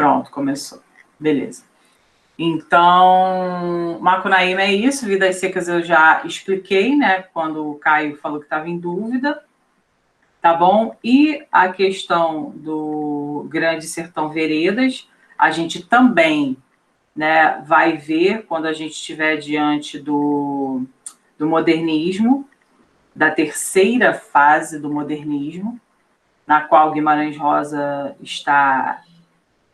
Pronto, começou. Beleza. Então, Macunaíma é isso, Vidas Secas eu já expliquei, né? Quando o Caio falou que estava em dúvida, tá bom? E a questão do Grande Sertão Veredas, a gente também, né, vai ver quando a gente estiver diante do modernismo, da terceira fase do modernismo, na qual Guimarães Rosa está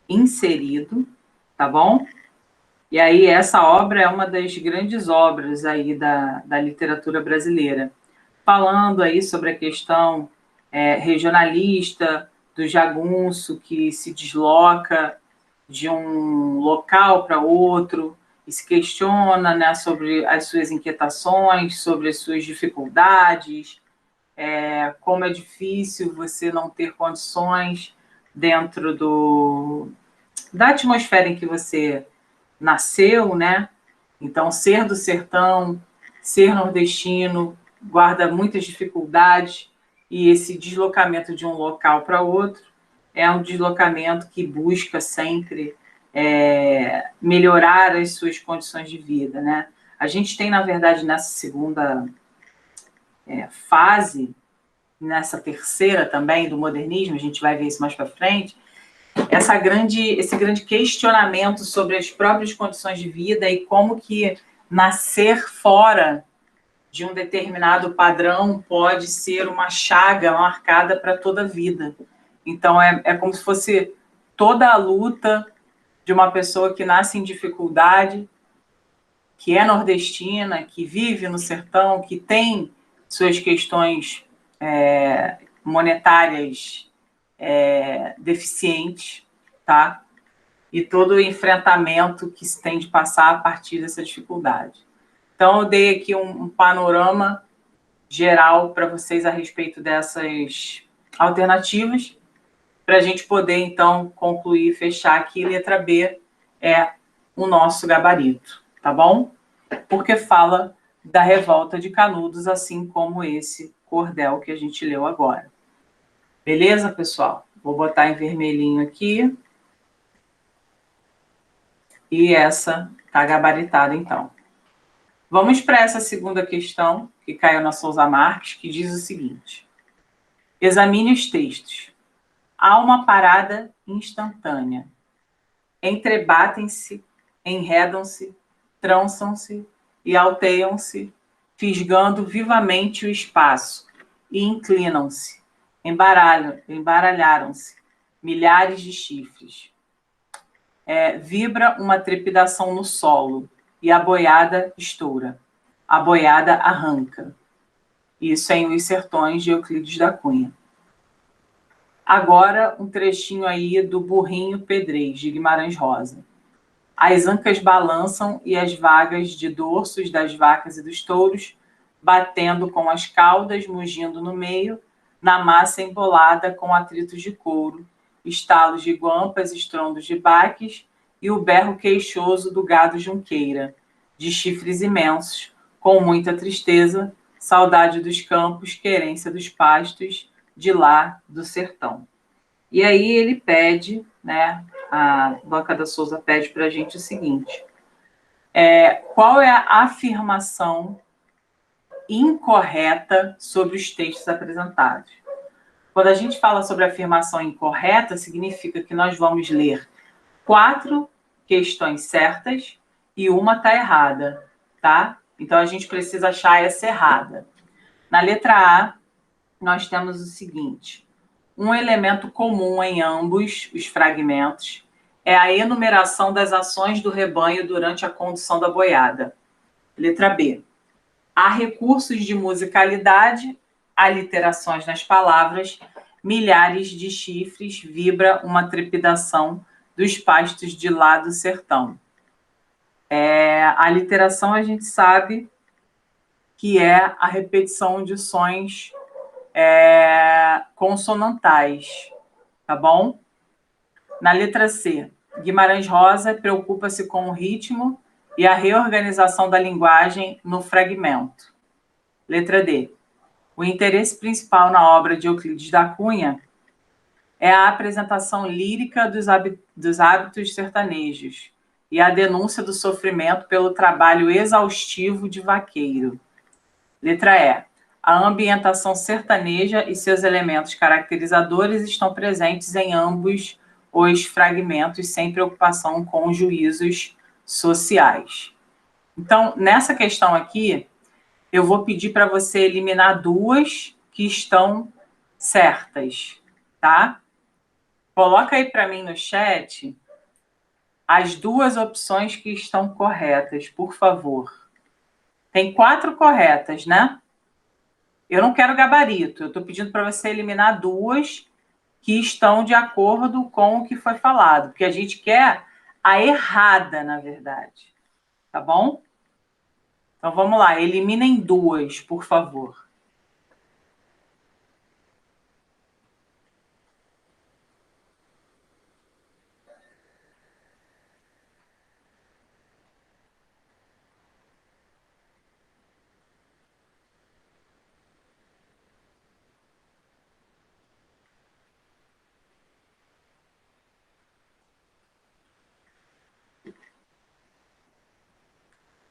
inserido, tá bom? E aí essa obra é uma das grandes obras aí da literatura brasileira, falando aí sobre a questão regionalista do jagunço que se desloca de um local para outro e se questiona, né, sobre as suas inquietações, sobre as suas dificuldades, como é difícil você não ter condições dentro da atmosfera em que você nasceu, né? Então, ser do sertão, ser nordestino, guarda muitas dificuldades, e esse deslocamento de um local para outro é um deslocamento que busca sempre melhorar as suas condições de vida, né? A gente tem, na verdade, nessa segunda fase, nessa terceira também do modernismo, a gente vai ver isso mais para frente, esse grande questionamento sobre as próprias condições de vida e como que nascer fora de um determinado padrão pode ser uma chaga marcada para toda a vida. Então, é como se fosse toda a luta de uma pessoa que nasce em dificuldade, que é nordestina, que vive no sertão, que tem suas questões monetárias deficientes, tá? E todo o enfrentamento que se tem de passar a partir dessa dificuldade. Então, eu dei aqui um panorama geral para vocês a respeito dessas alternativas, para a gente poder, então, concluir e fechar aqui. Letra B é o nosso gabarito, tá bom? Porque fala da revolta de Canudos, assim como esse cordel que a gente leu agora. Beleza, pessoal? Vou botar em vermelhinho aqui. E essa está gabaritada, então. Vamos para essa segunda questão, que caiu na Souza Marques, que diz o seguinte. Examine os textos. Há uma parada instantânea. Entrebatem-se, enredam-se, trançam-se e alteiam-se, fisgando vivamente o espaço, e inclinam-se, embaralharam-se, milhares de chifres. Vibra uma trepidação no solo, e a boiada estoura. A boiada arranca. Isso é em Os Sertões, de Euclides da Cunha. Agora, um trechinho aí do Burrinho Pedrez, de Guimarães Rosa. As ancas balançam e as vagas de dorsos das vacas e dos touros, batendo com as caudas, mugindo no meio, na massa embolada com atritos de couro, estalos de guampas, estrondos de baques e o berro queixoso do gado junqueira, de chifres imensos, com muita tristeza, saudade dos campos, querência dos pastos, de lá do sertão. E aí ele pede, né, a Banca da Souza pede para a gente o seguinte, qual é a afirmação incorreta sobre os textos apresentados? Quando a gente fala sobre afirmação incorreta, significa que nós vamos ler 4 questões certas e uma está errada, tá? Então, a gente precisa achar essa errada. Na letra A, nós temos o seguinte. Um elemento comum em ambos os fragmentos é a enumeração das ações do rebanho durante a condução da boiada. Letra B. Há recursos de musicalidade, aliterações nas palavras, milhares de chifres, vibra uma trepidação dos pastos de lá do sertão. A aliteração a gente sabe que é a repetição de sons consonantais, tá bom? Na letra C, Guimarães Rosa preocupa-se com o ritmo e a reorganização da linguagem no fragmento. Letra D, o interesse principal na obra de Euclides da Cunha é a apresentação lírica dos hábitos sertanejos e a denúncia do sofrimento pelo trabalho exaustivo de vaqueiro. Letra E. A ambientação sertaneja e seus elementos caracterizadores estão presentes em ambos os fragmentos, sem preocupação com juízos sociais. Então, nessa questão aqui, eu vou pedir para você eliminar duas que estão certas, tá? Coloca aí para mim no chat as duas opções que estão corretas, por favor. Tem 4 corretas, né? Eu não quero gabarito, eu estou pedindo para você eliminar duas que estão de acordo com o que foi falado, porque a gente quer a errada, na verdade. Tá bom? Então vamos lá, eliminem duas, por favor.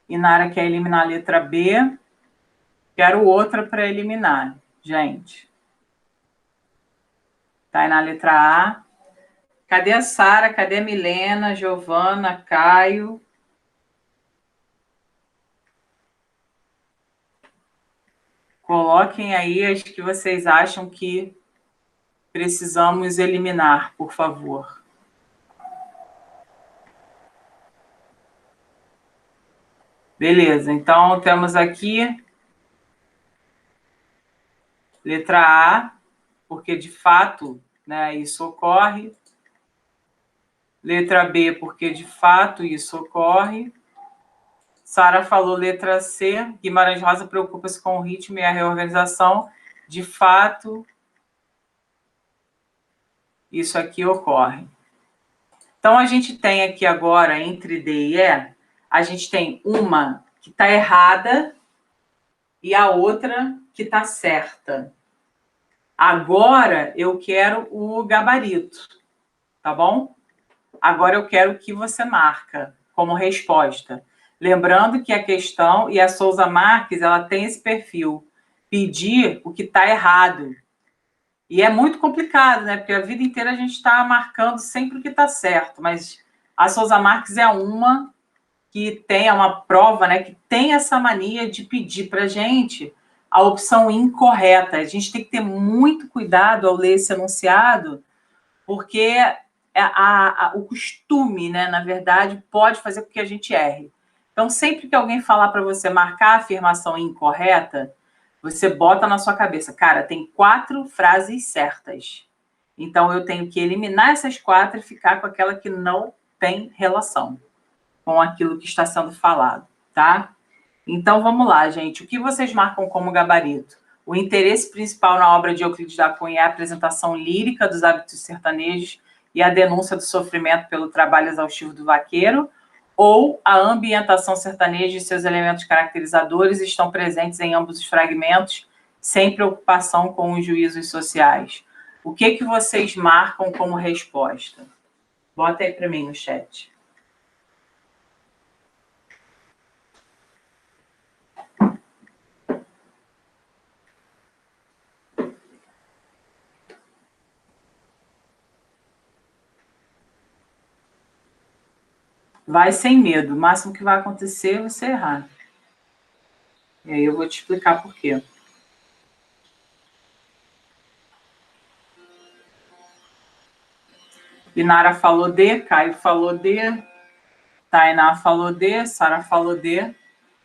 Inara quer eliminar a letra B. Quero outra para eliminar, gente. Tá aí na letra A. Cadê a Sara? Cadê a Milena, Giovana, Caio? Coloquem aí as que vocês acham que precisamos eliminar, por favor. Beleza, então temos aqui letra A, porque de fato, né, isso ocorre. Letra B, porque de fato isso ocorre. Sara falou letra C, Guimarães Rosa preocupa-se com o ritmo e a reorganização. De fato, isso aqui ocorre. Então, a gente tem aqui agora, entre D e E, a gente tem uma que está errada e a outra que está certa. Agora, eu quero o gabarito, tá bom? Agora, eu quero o que você marca como resposta. Lembrando que a questão, e a Souza Marques, ela tem esse perfil, pedir o que está errado. E é muito complicado, né? Porque a vida inteira a gente está marcando sempre o que está certo, mas a Souza Marques é uma que tem uma prova, né? Que tem essa mania de pedir para a gente a opção incorreta. A gente tem que ter muito cuidado ao ler esse enunciado, porque o costume, né, na verdade, pode fazer com que a gente erre. Então, sempre que alguém falar para você marcar a afirmação incorreta, você bota na sua cabeça, cara, tem 4 frases certas. Então, eu tenho que eliminar essas 4 e ficar com aquela que não tem relação com aquilo que está sendo falado, tá? Então, vamos lá, gente. O que vocês marcam como gabarito? O interesse principal na obra de Euclides da Cunha é a apresentação lírica dos hábitos sertanejos e a denúncia do sofrimento pelo trabalho exaustivo do vaqueiro, ou a ambientação sertaneja e seus elementos caracterizadores estão presentes em ambos os fragmentos, sem preocupação com os juízos sociais. O que vocês marcam como resposta? Bota aí para mim no chat. Vai sem medo. O máximo que vai acontecer é você errar. E aí eu vou te explicar por quê. Inara falou D, Caio falou D, Tainá falou D, Sara falou D.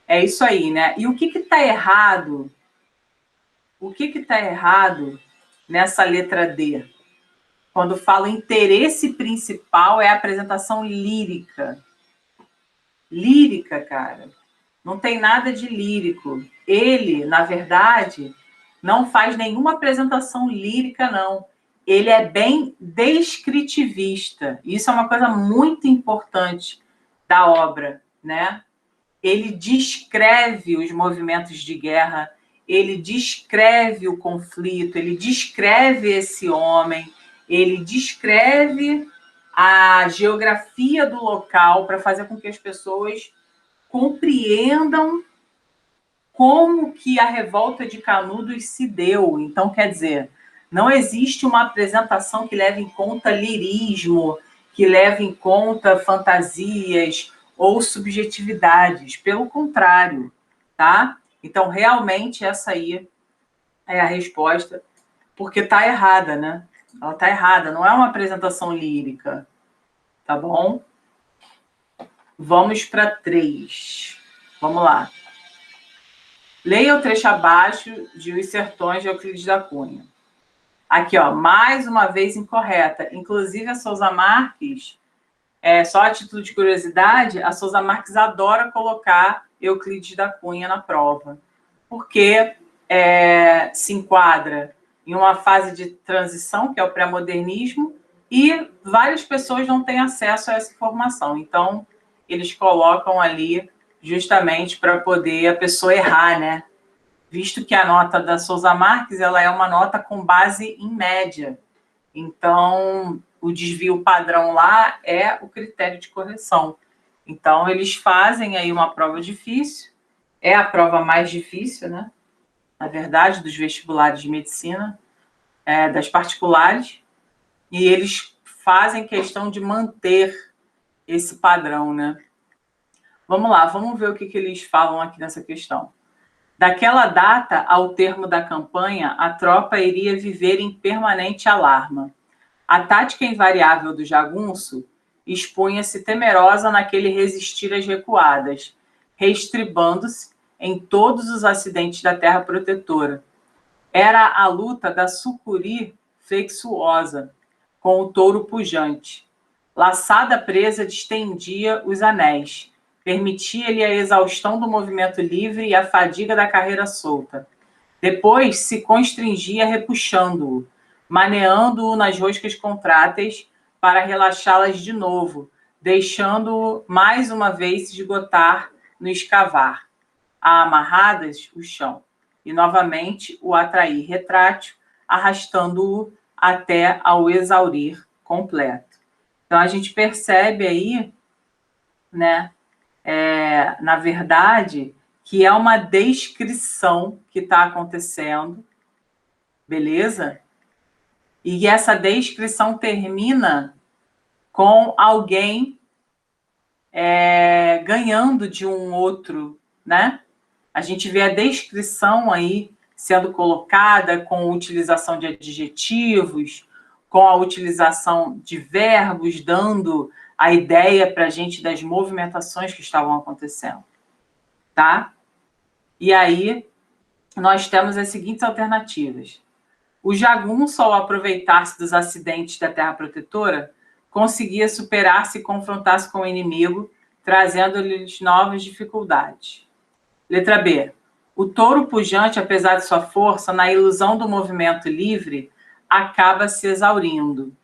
É isso aí, né? E o que está errado? O que está errado nessa letra D? Quando fala interesse principal é a apresentação lírica. Lírica, cara. Não tem nada de lírico. Ele, na verdade, não faz nenhuma apresentação lírica, não. Ele é bem descritivista. Isso é uma coisa muito importante da obra, né? Ele descreve os movimentos de guerra, ele descreve o conflito, ele descreve esse homem, ele descreve a geografia do local para fazer com que as pessoas compreendam como que a revolta de Canudos se deu. Então, quer dizer, não existe uma apresentação que leve em conta lirismo, que leve em conta fantasias ou subjetividades. Pelo contrário, tá? Então, realmente, essa aí é a resposta, porque tá errada, né? Ela tá errada, não é uma apresentação lírica, tá bom? Vamos para 3. Vamos lá. Leia o trecho abaixo de Os Sertões de Euclides da Cunha. Aqui, ó, mais uma vez incorreta. Inclusive, a Sousa Marques, só a título de curiosidade, a Sousa Marques adora colocar Euclides da Cunha na prova, porque se enquadra em uma fase de transição, que é o pré-modernismo, e várias pessoas não têm acesso a essa informação. Então, eles colocam ali justamente para poder a pessoa errar, né? Visto que a nota da Sousa Marques ela é uma nota com base em média. Então, o desvio padrão lá é o critério de correção. Então, eles fazem aí uma prova difícil, é a prova mais difícil, né? Na verdade, dos vestibulares de medicina, das particulares, e eles fazem questão de manter esse padrão, né? Vamos lá, vamos ver o que eles falam aqui nessa questão. Daquela data ao termo da campanha, a tropa iria viver em permanente alarma. A tática invariável do jagunço expunha-se temerosa naquele resistir às recuadas, reestribando-se em todos os acidentes da terra protetora. Era a luta da sucuri flexuosa com o touro pujante. Laçada presa distendia os anéis, permitia-lhe a exaustão do movimento livre e a fadiga da carreira solta. Depois se constringia repuxando-o, maneando-o nas roscas contráteis para relaxá-las de novo, deixando-o mais uma vez se esgotar no escavar, a amarradas o chão, e novamente o atrair retrátil, arrastando-o até ao exaurir completo. Então, a gente percebe aí, né, na verdade, que é uma descrição que está acontecendo, beleza? E essa descrição termina com alguém ganhando de um outro, né? A gente vê a descrição aí sendo colocada com a utilização de adjetivos, com a utilização de verbos, dando a ideia para a gente das movimentações que estavam acontecendo, tá? E aí, nós temos as seguintes alternativas. O jagunço, ao aproveitar-se dos acidentes da terra protetora, conseguia superar-se e confrontar-se com o inimigo, trazendo-lhes novas dificuldades. Letra B. O touro pujante, apesar de sua força, na ilusão do movimento livre, acaba se exaurindo.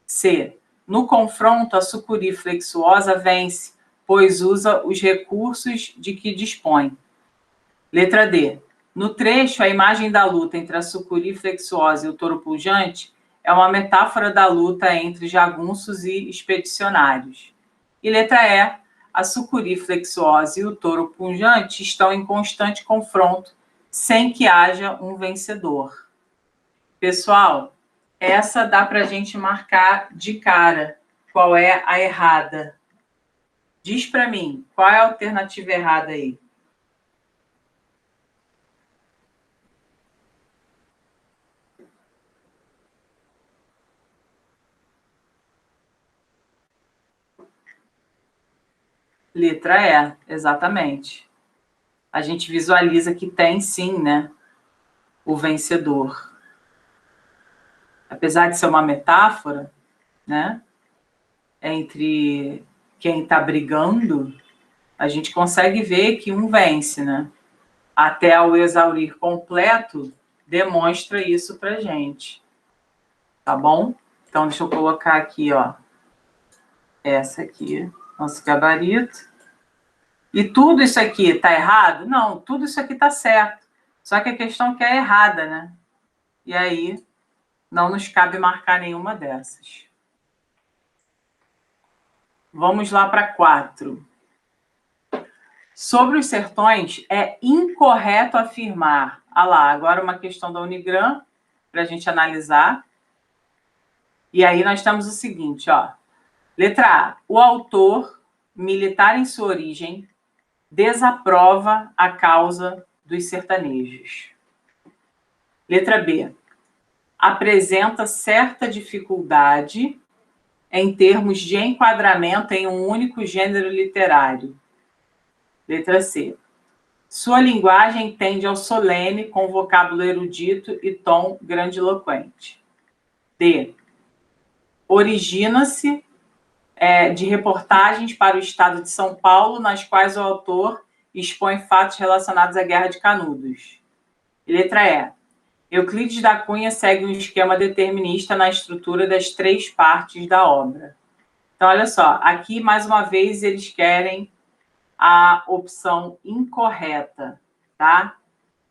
C. No confronto, a sucuri flexuosa vence, pois usa os recursos de que dispõe. Letra D. No trecho, a imagem da luta entre a sucuri flexuosa e o touro pujante é uma metáfora da luta entre jagunços e expedicionários. E letra E. A sucuri flexuosa e o touro pujante estão em constante confronto, sem que haja um vencedor. Pessoal, essa dá para a gente marcar de cara qual é a errada. Diz para mim, qual é a alternativa errada aí? Letra E, exatamente. A gente visualiza que tem, sim, né, o vencedor. Apesar de ser uma metáfora, né, entre quem está brigando, a gente consegue ver que um vence, né? Até ao exaurir completo, demonstra isso para gente. Tá bom? Então, deixa eu colocar aqui, ó, essa aqui, nosso gabarito. E tudo isso aqui está errado? Não, tudo isso aqui está certo. Só que a questão é que é errada, né? E aí, Não nos cabe marcar nenhuma dessas. Vamos lá para 4. Sobre os sertões, é incorreto afirmar. Ah lá, agora uma questão da Unigran, para a gente analisar. E aí nós temos o seguinte, ó. Letra A. O autor, militar em sua origem, desaprova a causa dos sertanejos. Letra B. Apresenta certa dificuldade em termos de enquadramento em um único gênero literário. Letra C. Sua linguagem tende ao solene, com vocábulo erudito e tom grandiloquente. D. Origina-se de reportagens para o estado de São Paulo, nas quais o autor expõe fatos relacionados à Guerra de Canudos. E letra E. Euclides da Cunha segue um esquema determinista na estrutura das 3 partes da obra. Então, olha só, aqui, mais uma vez, eles querem a opção incorreta, tá?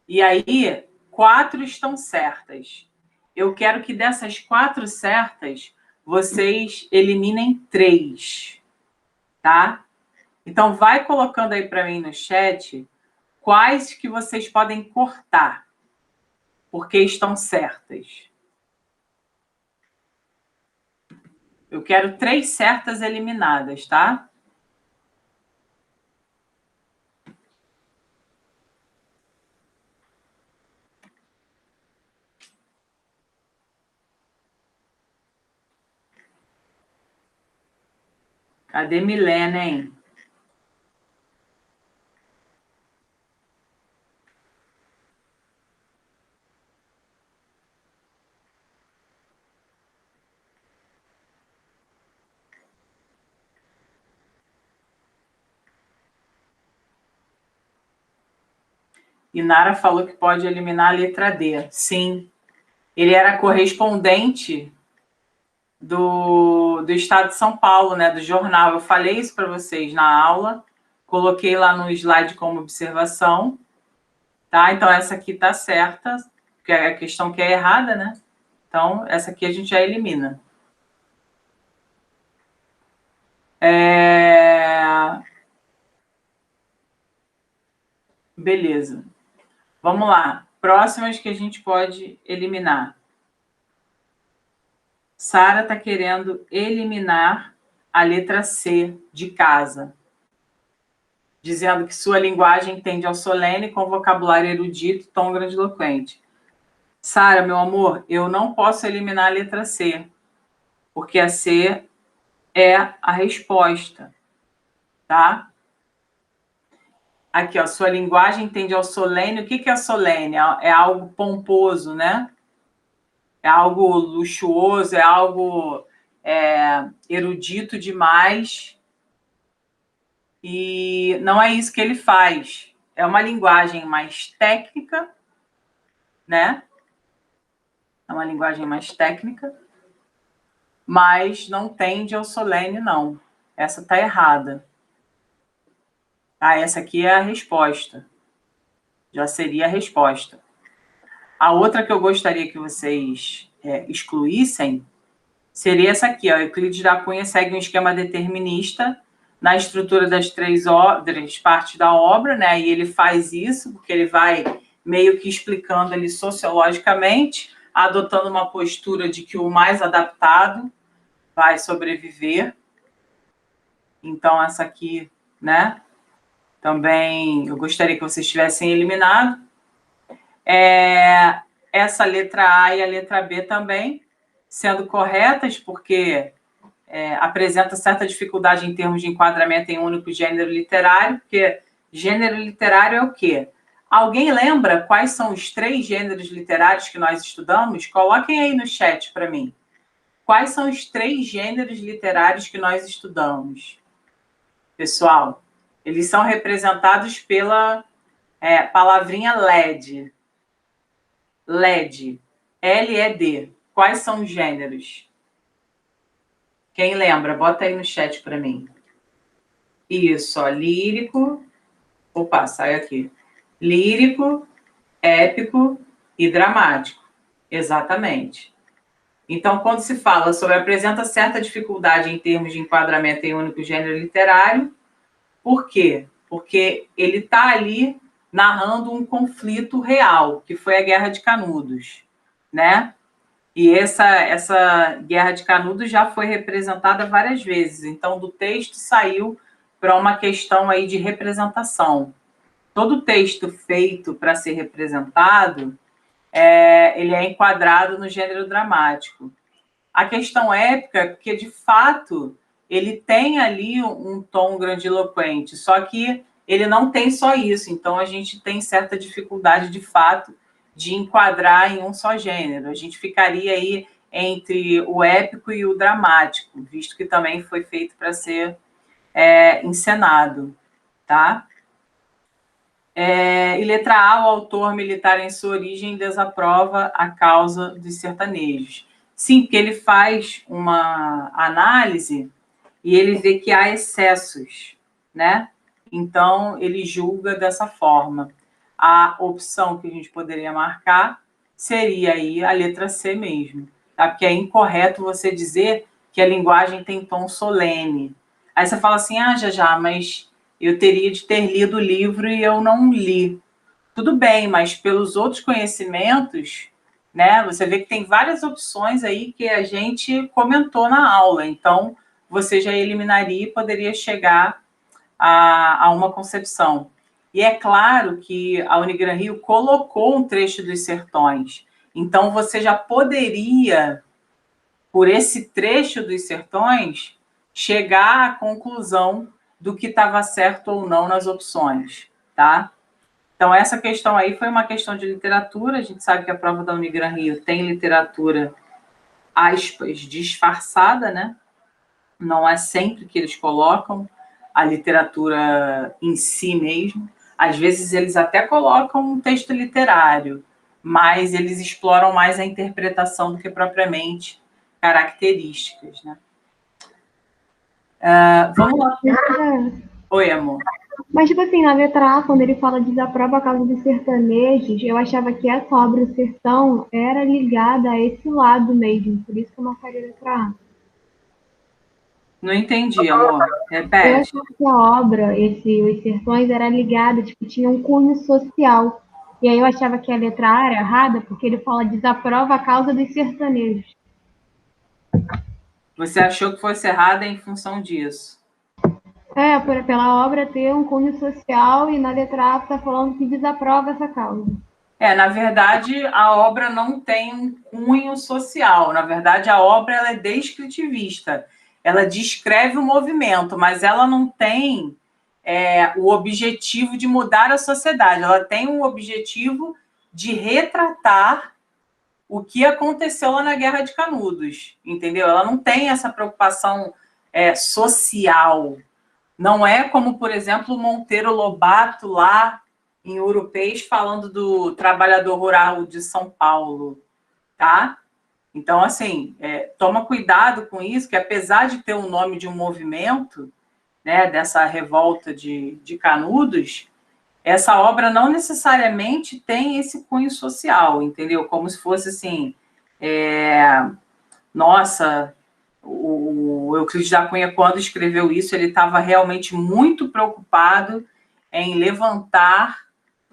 E aí, 4 estão certas. Eu quero que dessas 4 certas, vocês eliminem 3, tá? Então, vai colocando aí para mim no chat quais que vocês podem cortar, porque estão certas. Eu quero 3 certas eliminadas, tá? Cadê Milena, hein? Inara falou que pode eliminar a letra D. Sim. Ele era correspondente do estado de São Paulo, né? Do jornal. Eu falei isso para vocês na aula. Coloquei lá no slide como observação. Tá? Então, essa aqui está certa, porque é a questão que é errada, né? Então, essa aqui a gente já elimina. Beleza. Vamos lá. Próximas que a gente pode eliminar. Sara está querendo eliminar a letra C, de casa, dizendo que sua linguagem tende ao solene, com vocabulário erudito, tom grandiloquente. Sara, meu amor, eu não posso eliminar a letra C, porque a C é a resposta, tá? Aqui, ó, sua linguagem tende ao solene. O que é solene? É algo pomposo, né? É algo luxuoso, é algo erudito demais. E não é isso que ele faz. É uma linguagem mais técnica, né? É uma linguagem mais técnica, mas não tende ao solene, não. Essa está errada. Ah, essa aqui é a resposta. Já seria a resposta. A outra que eu gostaria que vocês excluíssem seria essa aqui, ó. Euclides da Cunha segue um esquema determinista na estrutura das 3 partes da obra, né? E ele faz isso porque ele vai meio que explicando ali sociologicamente, adotando uma postura de que o mais adaptado vai sobreviver. Então, essa aqui, né? Também eu gostaria que vocês tivessem eliminado. Essa letra A e a letra B também, sendo corretas, porque apresenta certa dificuldade em termos de enquadramento em um único gênero literário, porque gênero literário é o quê? Alguém lembra quais são os 3 gêneros literários que nós estudamos? Coloquem aí no chat para mim. Quais são os 3 gêneros literários que nós estudamos? Pessoal, eles são representados pela palavrinha LED. LED. L-E-D. Quais são os gêneros? Quem lembra? Bota aí no chat para mim. Isso, ó, lírico. Opa, sai aqui. Lírico, épico e dramático. Exatamente. Então, quando se fala sobre apresenta certa dificuldade em termos de enquadramento em único gênero literário, por quê? Porque ele está ali narrando um conflito real, que foi a Guerra de Canudos, né? E essa Guerra de Canudos já foi representada várias vezes. Então, do texto saiu para uma questão aí de representação. Todo texto feito para ser representado, ele é enquadrado no gênero dramático. A questão épica é porque, de fato, ele tem ali um tom grandiloquente, só que ele não tem só isso. Então, a gente tem certa dificuldade, de fato, de enquadrar em um só gênero. A gente ficaria aí entre o épico e o dramático, visto que também foi feito para ser encenado, tá? E letra A, o autor militar em sua origem desaprova a causa dos sertanejos. Sim, porque ele faz uma análise e ele vê que há excessos, né? Então, ele julga dessa forma. A opção que a gente poderia marcar seria aí a letra C mesmo, tá? Porque é incorreto você dizer que a linguagem tem tom solene. Aí você fala assim, já, mas eu teria de ter lido o livro e eu não li. Tudo bem, mas pelos outros conhecimentos, né? Você vê que tem várias opções aí que a gente comentou na aula. Então, você já eliminaria e poderia chegar a uma concepção. E é claro que a Unigran Rio colocou um trecho dos Sertões. Então, você já poderia, por esse trecho dos Sertões, chegar à conclusão do que estava certo ou não nas opções, tá? Então, essa questão aí foi uma questão de literatura. A gente sabe que a prova da Unigran Rio tem literatura, aspas, disfarçada, né? Não é sempre que eles colocam a literatura em si mesmo. Às vezes, eles até colocam um texto literário, mas eles exploram mais a interpretação do que propriamente características, né? Vamos lá. Oi, amor. Mas, tipo assim, na letra A, quando ele fala desaprova a causa dos sertanejos, eu achava que essa obra, O Sertão, era ligada a esse lado mesmo. Por isso que eu marcaria a letra A. Não entendi, amor. Eu Repete. achava que a obra, Os Sertões, era ligada, tipo, tinha um cunho social. E aí eu achava que a letra A era errada, porque ele fala desaprova a causa dos sertanejos. Você achou que fosse errada em função disso? Pela obra ter um cunho social e na letra A está falando que desaprova essa causa. Na verdade, a obra não tem um cunho social. Na verdade, a obra ela é descritivista. Ela descreve o movimento, mas ela não tem o objetivo de mudar a sociedade. Ela tem o objetivo de retratar o que aconteceu lá na Guerra de Canudos, entendeu? Ela não tem essa preocupação social. Não é como, por exemplo, o Monteiro Lobato lá em Urupês falando do trabalhador rural de São Paulo, tá? Então, assim, toma cuidado com isso, que apesar de ter o nome de um movimento, né, dessa revolta de Canudos, essa obra não necessariamente tem esse cunho social, entendeu? Como se fosse assim, nossa, o Euclides da Cunha, quando escreveu isso, ele estava realmente muito preocupado em levantar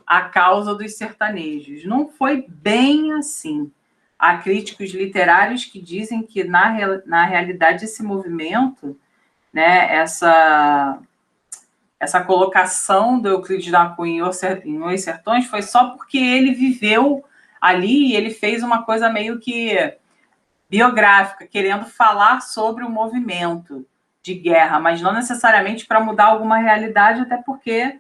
a causa dos sertanejos. Não foi bem assim. Há críticos literários que dizem que, na realidade, esse movimento, né, essa colocação do Euclides da Cunha em Os Sertões foi só porque ele viveu ali e ele fez uma coisa meio que biográfica, querendo falar sobre o movimento de guerra, mas não necessariamente para mudar alguma realidade, até porque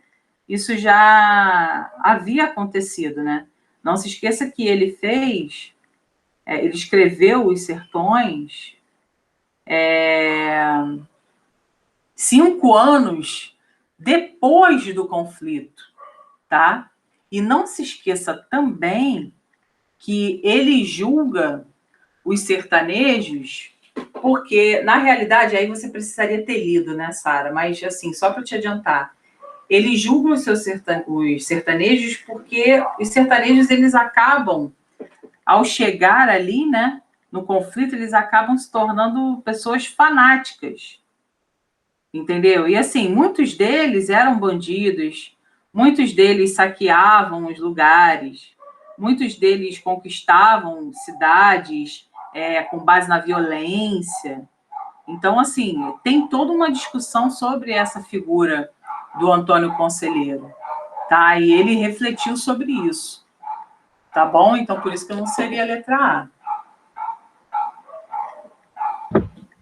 isso já havia acontecido, né? Não se esqueça que ele ele escreveu Os Sertões 5 anos depois do conflito, tá? E não se esqueça também que ele julga os sertanejos, porque, na realidade, aí você precisaria ter lido, né, Sara? Mas, assim, só para te adiantar, ele julga os sertanejos porque os sertanejos, eles acabam, ao chegar ali, né, no conflito, eles acabam se tornando pessoas fanáticas, entendeu? E assim, muitos deles eram bandidos, muitos deles saqueavam os lugares, muitos deles conquistavam cidades com base na violência. Então, assim, tem toda uma discussão sobre essa figura do Antônio Conselheiro, tá? E ele refletiu sobre isso, tá bom? Então, por isso que eu não seria a letra A.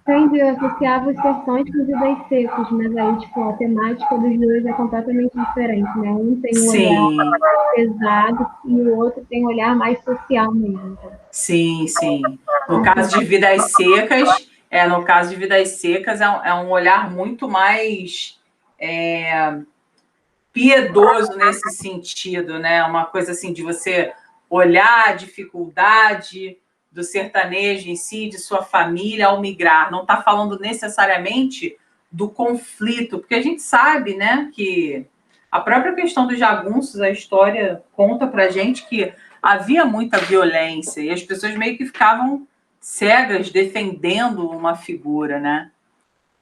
Entendi, eu associava os sertões com vidas secos, mas aí, tipo, a temática dos dois é completamente diferente, né? Um tem um olhar Sim, pesado e o outro tem um olhar mais social mesmo. Então. sim, sim. No caso de Vidas Secas, no caso de Vidas Secas, é um olhar muito mais piedoso nesse sentido, né? Uma coisa assim de você olhar a dificuldade do sertanejo em si, de sua família ao migrar. Não está falando necessariamente do conflito, porque a gente sabe, né, que a própria questão dos jagunços, a história conta para gente que havia muita violência e as pessoas meio que ficavam cegas defendendo uma figura, né?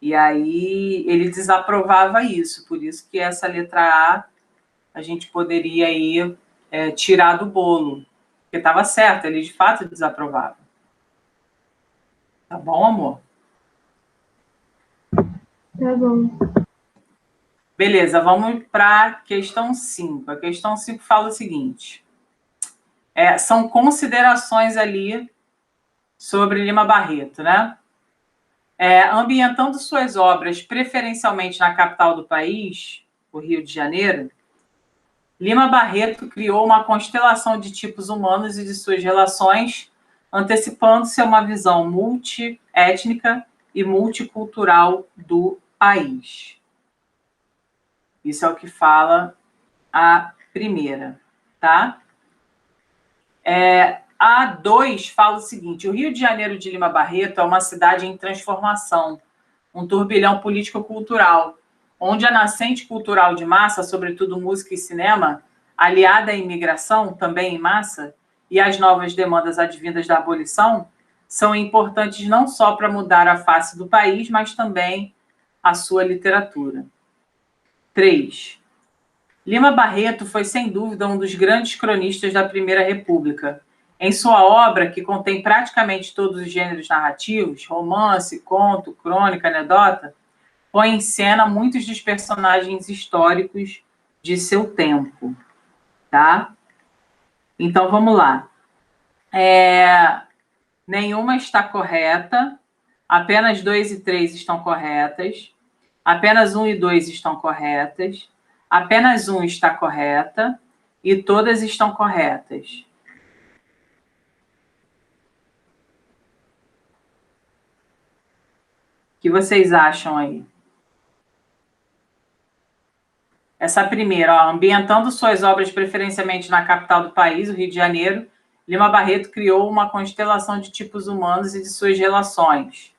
E aí ele desaprovava isso, por isso que essa letra A gente poderia aí tirar do bolo, porque estava certo, ele de fato desaprovava. Tá bom, amor? Tá bom. Beleza, vamos para a questão 5. A questão 5 fala o seguinte: são considerações ali sobre Lima Barreto, né? Ambientando suas obras preferencialmente na capital do país, o Rio de Janeiro, Lima Barreto criou uma constelação de tipos humanos e de suas relações, antecipando-se a uma visão multiétnica e multicultural do país. Isso é o que fala a primeira, tá? A 2 fala o seguinte: o Rio de Janeiro de Lima Barreto é uma cidade em transformação, um turbilhão político-cultural, onde a nascente cultural de massa, sobretudo música e cinema, aliada à imigração, também em massa, e às novas demandas advindas da abolição, são importantes não só para mudar a face do país, mas também a sua literatura. 3. Lima Barreto foi, sem dúvida, um dos grandes cronistas da Primeira República. Em sua obra, que contém praticamente todos os gêneros narrativos, romance, conto, crônica, anedota, põe em cena muitos dos personagens históricos de seu tempo, tá? Então, vamos lá. Nenhuma está correta, apenas 2 e 3 estão corretas, apenas 1 e 2 estão corretas, apenas 1 está correta e todas estão corretas. O que vocês acham aí? Essa primeira, ó, ambientando suas obras preferencialmente na capital do país, o Rio de Janeiro, Lima Barreto criou uma constelação de tipos humanos e de suas relações,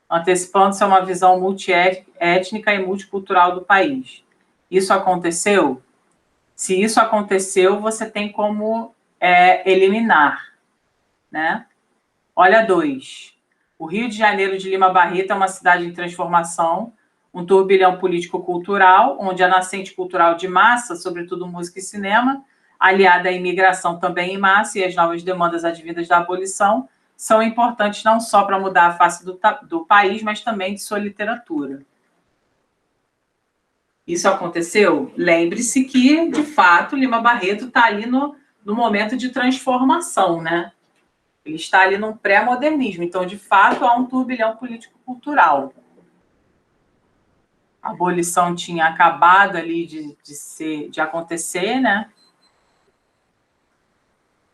antecipando-se a uma visão multiétnica e multicultural do país. Isso aconteceu? Se isso aconteceu, você tem como eliminar, né? Olha 2. O Rio de Janeiro de Lima Barreto é uma cidade em transformação, um turbilhão político-cultural, onde a nascente cultural de massa, sobretudo música e cinema, aliada à imigração também em massa e as novas demandas advindas da abolição, são importantes não só para mudar a face do país, mas também de sua literatura. Isso aconteceu? Lembre-se que, de fato, Lima Barreto está ali no momento de transformação, né? Ele está ali num pré-modernismo. Então, de fato, há um turbilhão político-cultural. A abolição tinha acabado ali de acontecer, né?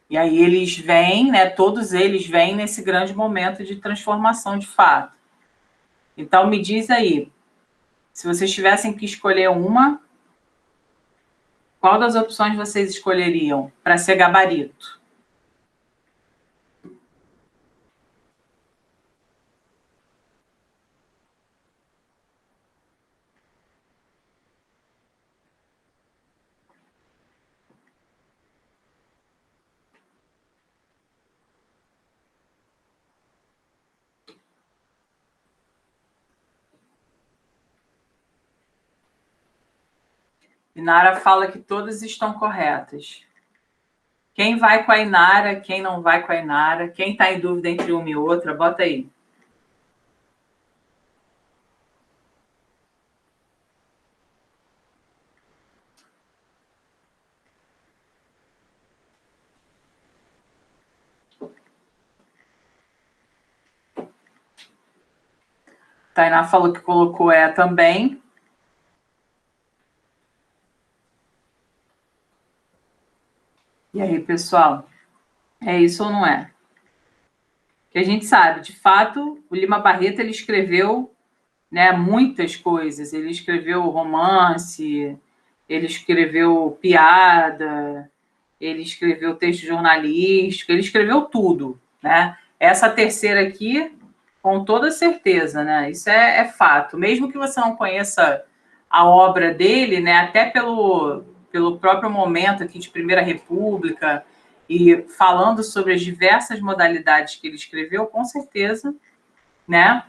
E aí eles vêm, né? Todos eles vêm nesse grande momento de transformação, de fato. Então, me diz aí, se vocês tivessem que escolher uma, qual das opções vocês escolheriam para ser gabarito? Inara fala que todas estão corretas. Quem vai com a Inara, quem não vai com a Inara, quem está em dúvida entre uma e outra, bota aí. Tainá falou que colocou também. E aí, pessoal? É isso ou não é? Que a gente sabe, de fato, o Lima Barreto ele escreveu, né, muitas coisas. Ele escreveu romance, ele escreveu piada, ele escreveu texto jornalístico, ele escreveu tudo, né? Essa terceira aqui, com toda certeza, né? Isso é fato. Mesmo que você não conheça a obra dele, né? Até pelo próprio momento aqui de Primeira República e falando sobre as diversas modalidades que ele escreveu, com certeza, né?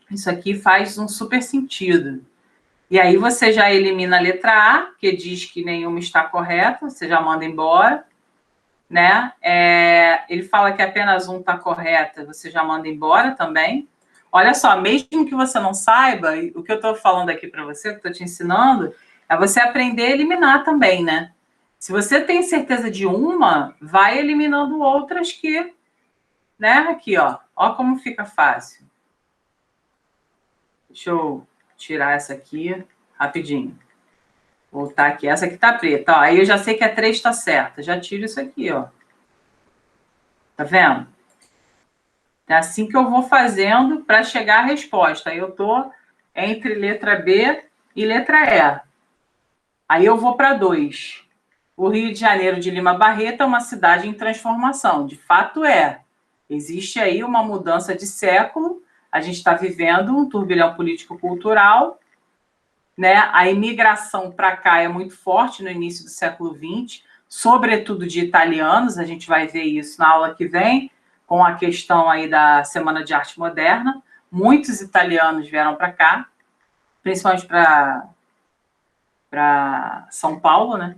Isso aqui faz um super sentido. E aí você já elimina a letra A, que diz que nenhuma está correta, você já manda embora, né? Ele fala que apenas um está correta, você já manda embora também. Olha só, mesmo que você não saiba, o que eu estou falando aqui para você, que estou te ensinando, é você aprender a eliminar também, né? Se você tem certeza de uma, vai eliminando outras que, né? Aqui, ó como fica fácil. Deixa eu tirar essa aqui rapidinho. Voltar aqui. Essa aqui tá preta. Ó, aí eu já sei que a 3 está certa. Já tiro isso aqui, ó. Tá vendo? É assim que eu vou fazendo para chegar à resposta. Aí eu tô entre letra B e letra E. Aí eu vou para 2. O Rio de Janeiro de Lima Barreto é uma cidade em transformação. De fato é. Existe aí uma mudança de século. A gente está vivendo um turbilhão político-cultural, né? A imigração para cá é muito forte no início do século XX, sobretudo de italianos. A gente vai ver isso na aula que vem, com a questão aí da Semana de Arte Moderna. Muitos italianos vieram para cá, principalmente para São Paulo, né?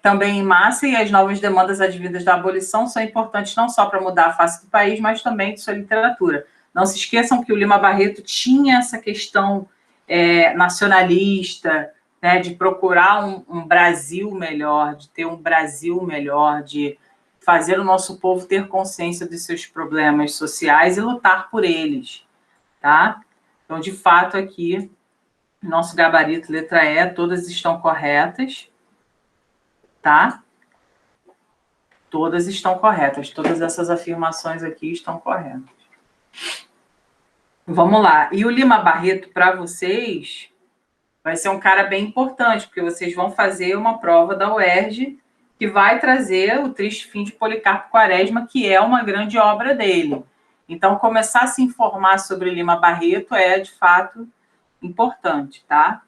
Também em massa, e as novas demandas advindas da abolição são importantes não só para mudar a face do país, mas também de sua literatura. Não se esqueçam que o Lima Barreto tinha essa questão nacionalista, né, de procurar um Brasil melhor, de ter um Brasil melhor, de fazer o nosso povo ter consciência dos seus problemas sociais e lutar por eles, tá? Então, de fato, aqui, nosso gabarito, letra E, todas estão corretas, tá? Todas estão corretas, todas essas afirmações aqui estão corretas. Vamos lá. E o Lima Barreto, para vocês, vai ser um cara bem importante, porque vocês vão fazer uma prova da UERJ que vai trazer o Triste Fim de Policarpo Quaresma, que é uma grande obra dele. Então, começar a se informar sobre Lima Barreto é, de fato, importante, tá?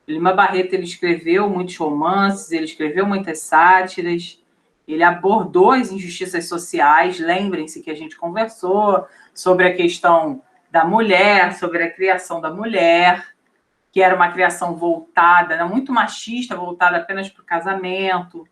Lima Barreto, ele escreveu muitos romances, ele escreveu muitas sátiras, ele abordou as injustiças sociais. Lembrem-se que a gente conversou sobre a questão da mulher, sobre a criação da mulher, que era uma criação voltada, muito machista, voltada apenas para o casamento.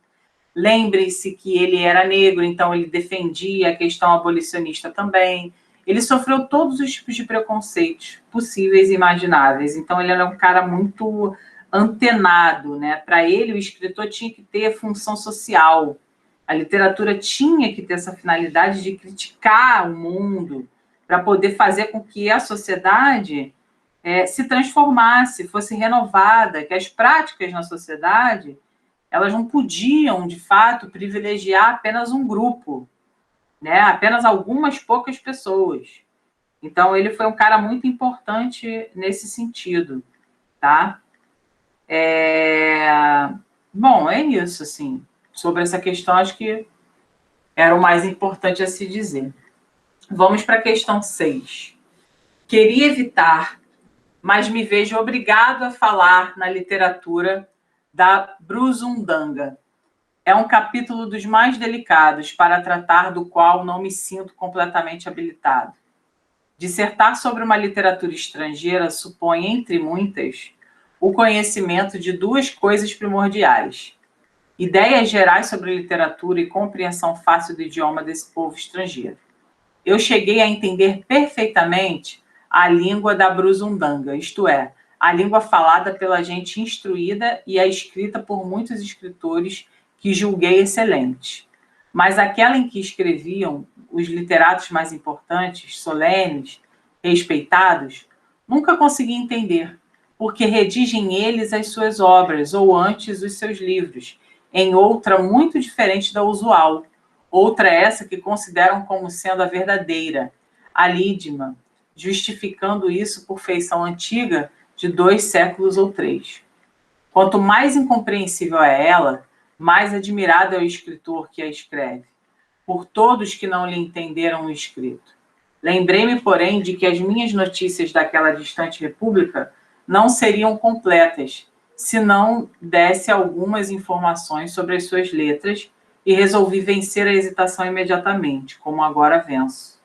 Lembrem-se que ele era negro, então ele defendia a questão abolicionista também. Ele sofreu todos os tipos de preconceitos possíveis e imagináveis. Então, ele era um cara muito antenado, né? Para ele, o escritor tinha que ter função social. A literatura tinha que ter essa finalidade de criticar o mundo, para poder fazer com que a sociedade se transformasse, fosse renovada, que as práticas na sociedade elas não podiam, de fato, privilegiar apenas um grupo, né? Apenas algumas poucas pessoas. Então, ele foi um cara muito importante nesse sentido, tá? Bom, é isso, assim. Sobre essa questão, acho que era o mais importante a se dizer. Vamos para a questão 6. Queria evitar, mas me vejo obrigado a falar na literatura da Brusundanga. É um capítulo dos mais delicados, para tratar do qual não me sinto completamente habilitado. Dissertar sobre uma literatura estrangeira supõe, entre muitas, o conhecimento de duas coisas primordiais: ideias gerais sobre literatura e compreensão fácil do idioma desse povo estrangeiro. Eu cheguei a entender perfeitamente a língua da Brusundanga, isto é, a língua falada pela gente instruída e a escrita por muitos escritores que julguei excelentes. Mas aquela em que escreviam os literatos mais importantes, solenes, respeitados, nunca consegui entender, porque redigem eles as suas obras, ou antes os seus livros, em outra muito diferente da usual. Outra essa que consideram como sendo a verdadeira, a lídima, justificando isso por feição antiga de 2 séculos ou 3. Quanto mais incompreensível é ela, mais admirado é o escritor que a escreve, por todos que não lhe entenderam o escrito. Lembrei-me, porém, de que as minhas notícias daquela distante república não seriam completas se não desse algumas informações sobre as suas letras e resolvi vencer a hesitação imediatamente, como agora venço.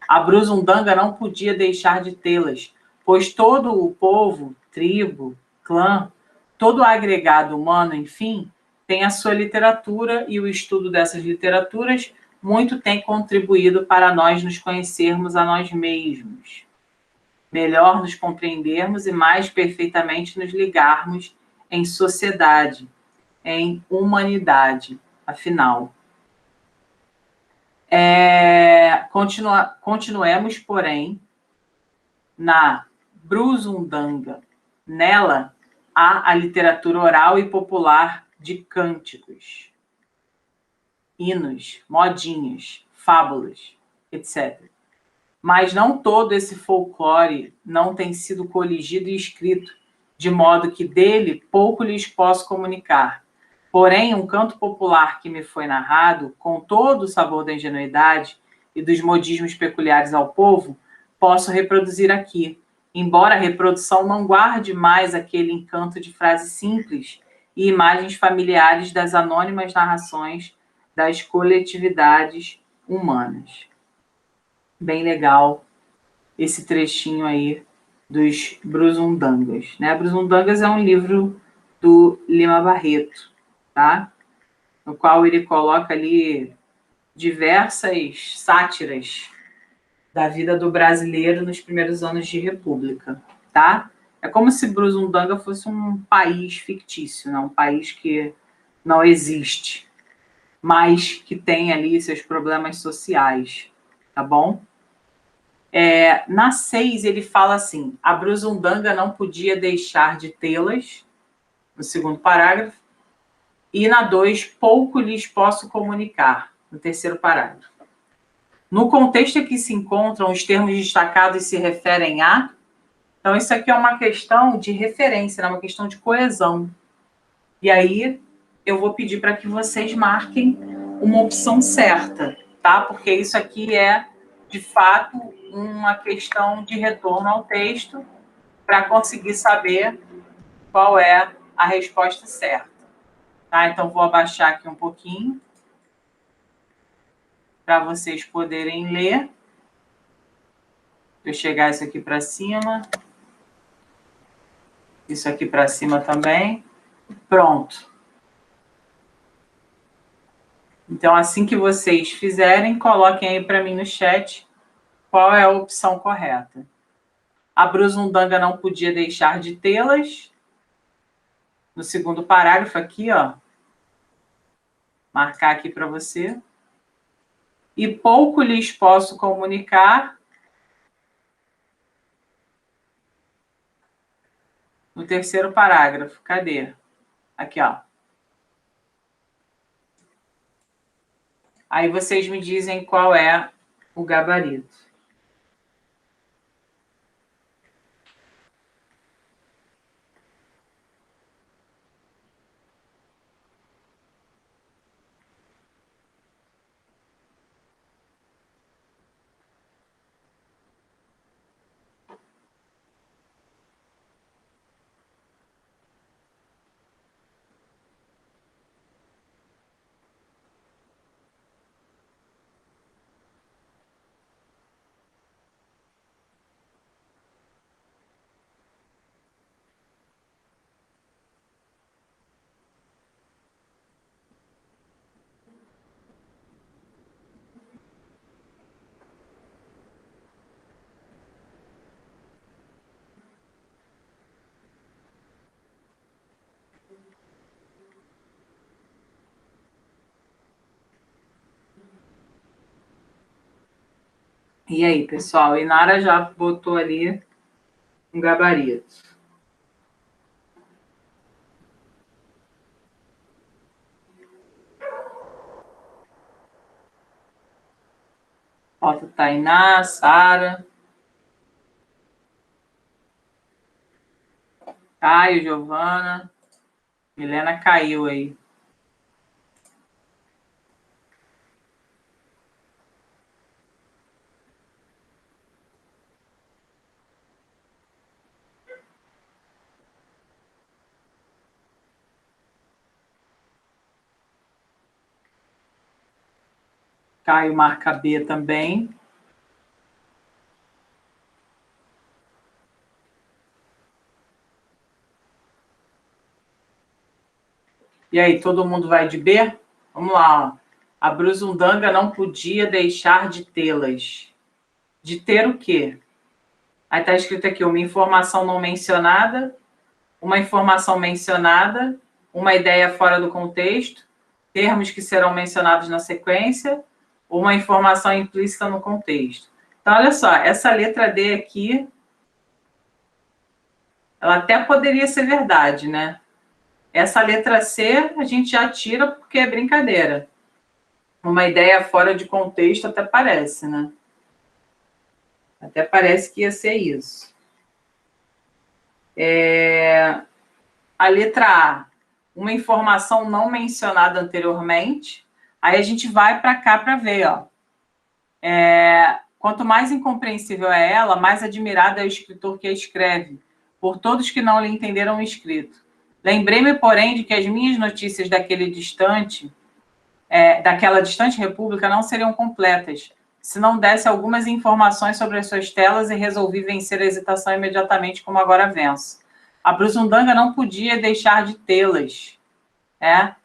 A Brusundanga não podia deixar de tê-las, pois todo o povo, tribo, clã, todo o agregado humano, enfim, tem a sua literatura e o estudo dessas literaturas muito tem contribuído para nós nos conhecermos a nós mesmos, melhor nos compreendermos e mais perfeitamente nos ligarmos em sociedade, em humanidade, afinal. Continuemos, porém, na Brusundanga. Nela há a literatura oral e popular de cânticos, hinos, modinhas, fábulas, etc. Mas não todo esse folclore não tem sido coligido e escrito, de modo que dele pouco lhes posso comunicar. Porém, um canto popular que me foi narrado, com todo o sabor da ingenuidade e dos modismos peculiares ao povo, posso reproduzir aqui, embora a reprodução não guarde mais aquele encanto de frases simples e imagens familiares das anônimas narrações das coletividades humanas. Bem legal esse trechinho aí dos Brusundungas, né? Brusundungas é um livro do Lima Barreto, tá? No qual ele coloca ali diversas sátiras da vida do brasileiro nos primeiros anos de república, tá? É como se Brusundanga fosse um país fictício, né? Um país que não existe, mas que tem ali seus problemas sociais, tá bom? Na 6, ele fala assim: a Brusundanga não podia deixar de tê-las, no segundo parágrafo, e na 2, pouco lhes posso comunicar, no terceiro parágrafo. No contexto em que se encontram, os termos destacados se referem a... Então, isso aqui é uma questão de referência, né? Uma questão de coesão. E aí, eu vou pedir para que vocês marquem uma opção certa, tá? Porque isso aqui é, de fato, uma questão de retorno ao texto para conseguir saber qual é a resposta certa. Tá? Então, vou abaixar aqui um pouquinho para vocês poderem ler. Deixa eu chegar isso aqui para cima. Isso aqui para cima também. Pronto. Então, assim que vocês fizerem, coloquem aí para mim no chat qual é a opção correta. A Brusundanga não podia deixar de tê-las. No segundo parágrafo aqui, ó. Marcar aqui para você. E pouco lhes posso comunicar. No terceiro parágrafo. Cadê? Aqui, ó. Aí vocês me dizem qual é o gabarito. E aí, pessoal? Inara já botou ali um gabarito. Falta Tainá, Sara, Caio, Giovana. Milena caiu aí. Caio marca B também. E aí, todo mundo vai de B? Vamos lá. Ó. A Brusundanga não podia deixar de tê-las. De ter o quê? Aí está escrito aqui, uma informação não mencionada, uma informação mencionada, uma ideia fora do contexto, termos que serão mencionados na sequência, ou uma informação implícita no contexto. Então, olha só, essa letra D aqui, ela até poderia ser verdade, né? Essa letra C a gente já tira porque é brincadeira. Uma ideia fora de contexto até parece, né? Até parece que ia ser isso. A letra A, uma informação não mencionada anteriormente. Aí a gente vai para cá para ver, ó. Quanto mais incompreensível é ela, mais admirado é o escritor que a escreve, por todos que não lhe entenderam o escrito. Lembrei-me, porém, de que as minhas notícias daquela distante república não seriam completas, se não desse algumas informações sobre as suas telas e resolvi vencer a hesitação imediatamente, como agora venço. A Brusundanga não podia deixar de tê-las,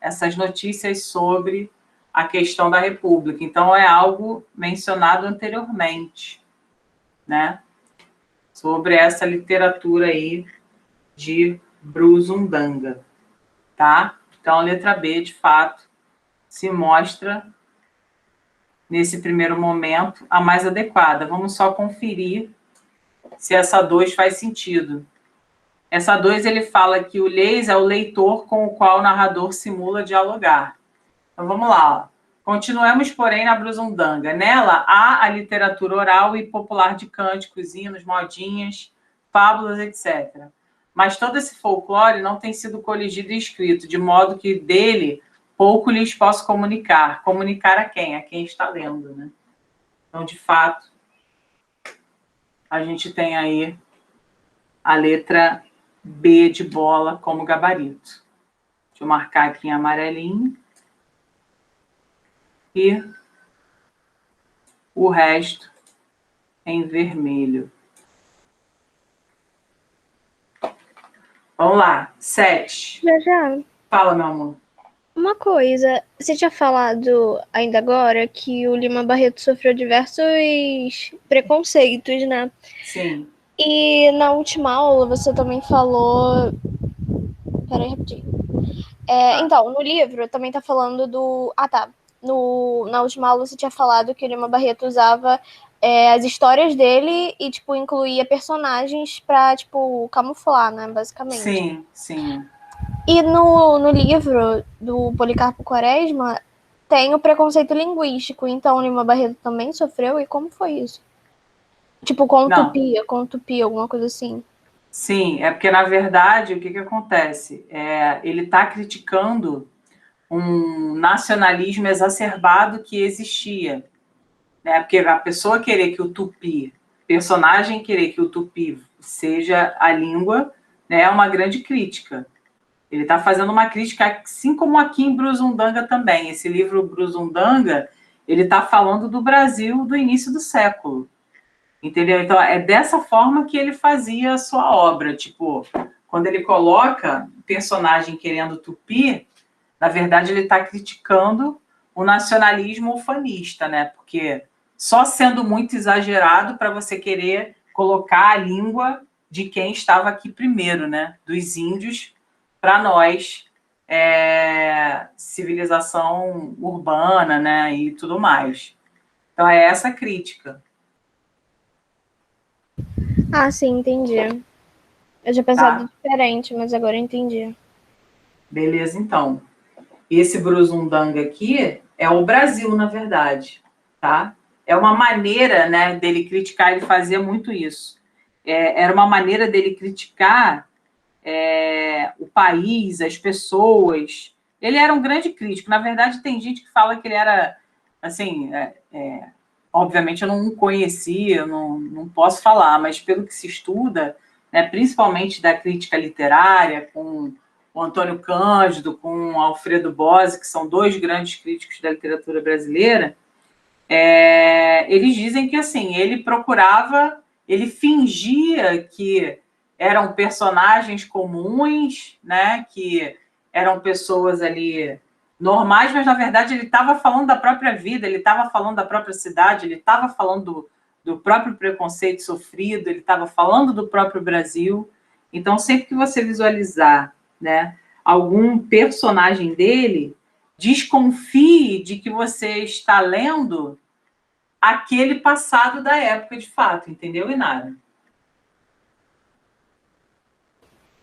essas notícias sobre a questão da República. Então, é algo mencionado anteriormente, né? Sobre essa literatura aí de Brusundanga, tá? Então, a letra B, de fato, se mostra, nesse primeiro momento, a mais adequada. Vamos só conferir se essa 2 faz sentido. Essa 2, ele fala que o leis é o leitor com o qual o narrador simula dialogar. Então, vamos lá. Ó. Continuemos, porém, na Brusundanga. Nela, há a literatura oral e popular de cânticos, hinos, modinhas, fábulas, etc. Mas todo esse folclore não tem sido coligido e escrito, de modo que dele pouco lhes posso comunicar. Comunicar a quem? A quem está lendo, né? Então, de fato, a gente tem aí a letra B de bola como gabarito. Deixa eu marcar aqui em amarelinho. E o resto em vermelho. Vamos lá. 7. Já. Fala, meu amor. Uma coisa, você tinha falado ainda agora que o Lima Barreto sofreu diversos preconceitos, né? Sim. E na última aula você também falou. Peraí, rapidinho. Então, no livro também tá falando do. Ah, tá. Na última aula você tinha falado que o Lima Barreto usava as histórias dele e, tipo, incluía personagens pra, tipo, camuflar, né, basicamente. Sim, sim. E no livro do Policarpo Quaresma tem o preconceito linguístico, então o Lima Barreto também sofreu, e como foi isso? Tipo, com tupi, alguma coisa assim. Sim, é porque, na verdade, o que acontece? Ele está criticando um nacionalismo exacerbado que existia. Né? Porque a pessoa querer que o tupi, personagem querer que o tupi seja a língua, né, é uma grande crítica. Ele está fazendo uma crítica, assim como aqui em Brusundanga também. Esse livro Brusundanga, ele está falando do Brasil do início do século. Entendeu? Então, é dessa forma que ele fazia a sua obra. Tipo, quando ele coloca o personagem querendo tupi, na verdade, ele está criticando o nacionalismo ufanista, né? Porque só sendo muito exagerado para você querer colocar a língua de quem estava aqui primeiro, né? Dos índios para nós, civilização urbana, né? E tudo mais. Então, é essa crítica. Ah, sim, entendi. Eu tinha pensado diferente, mas agora eu entendi. Beleza, então. Esse Brusundanga aqui é o Brasil, na verdade, tá? É uma maneira, né, dele criticar, ele fazia muito isso. Era uma maneira dele criticar o país, as pessoas. Ele era um grande crítico. Na verdade, tem gente que fala que ele era, assim, obviamente eu não conhecia, não posso falar, mas pelo que se estuda, né, principalmente da crítica literária, com o Antônio Cândido, com o Alfredo Bose, que são dois grandes críticos da literatura brasileira, eles dizem que assim, ele fingia que eram personagens comuns, né, que eram pessoas ali normais, mas na verdade ele estava falando da própria vida, ele estava falando da própria cidade, ele estava falando do próprio preconceito sofrido, ele estava falando do próprio Brasil. Então, sempre que você visualizar, né, algum personagem dele, desconfie de que você está lendo aquele passado da época de fato, entendeu, Inara?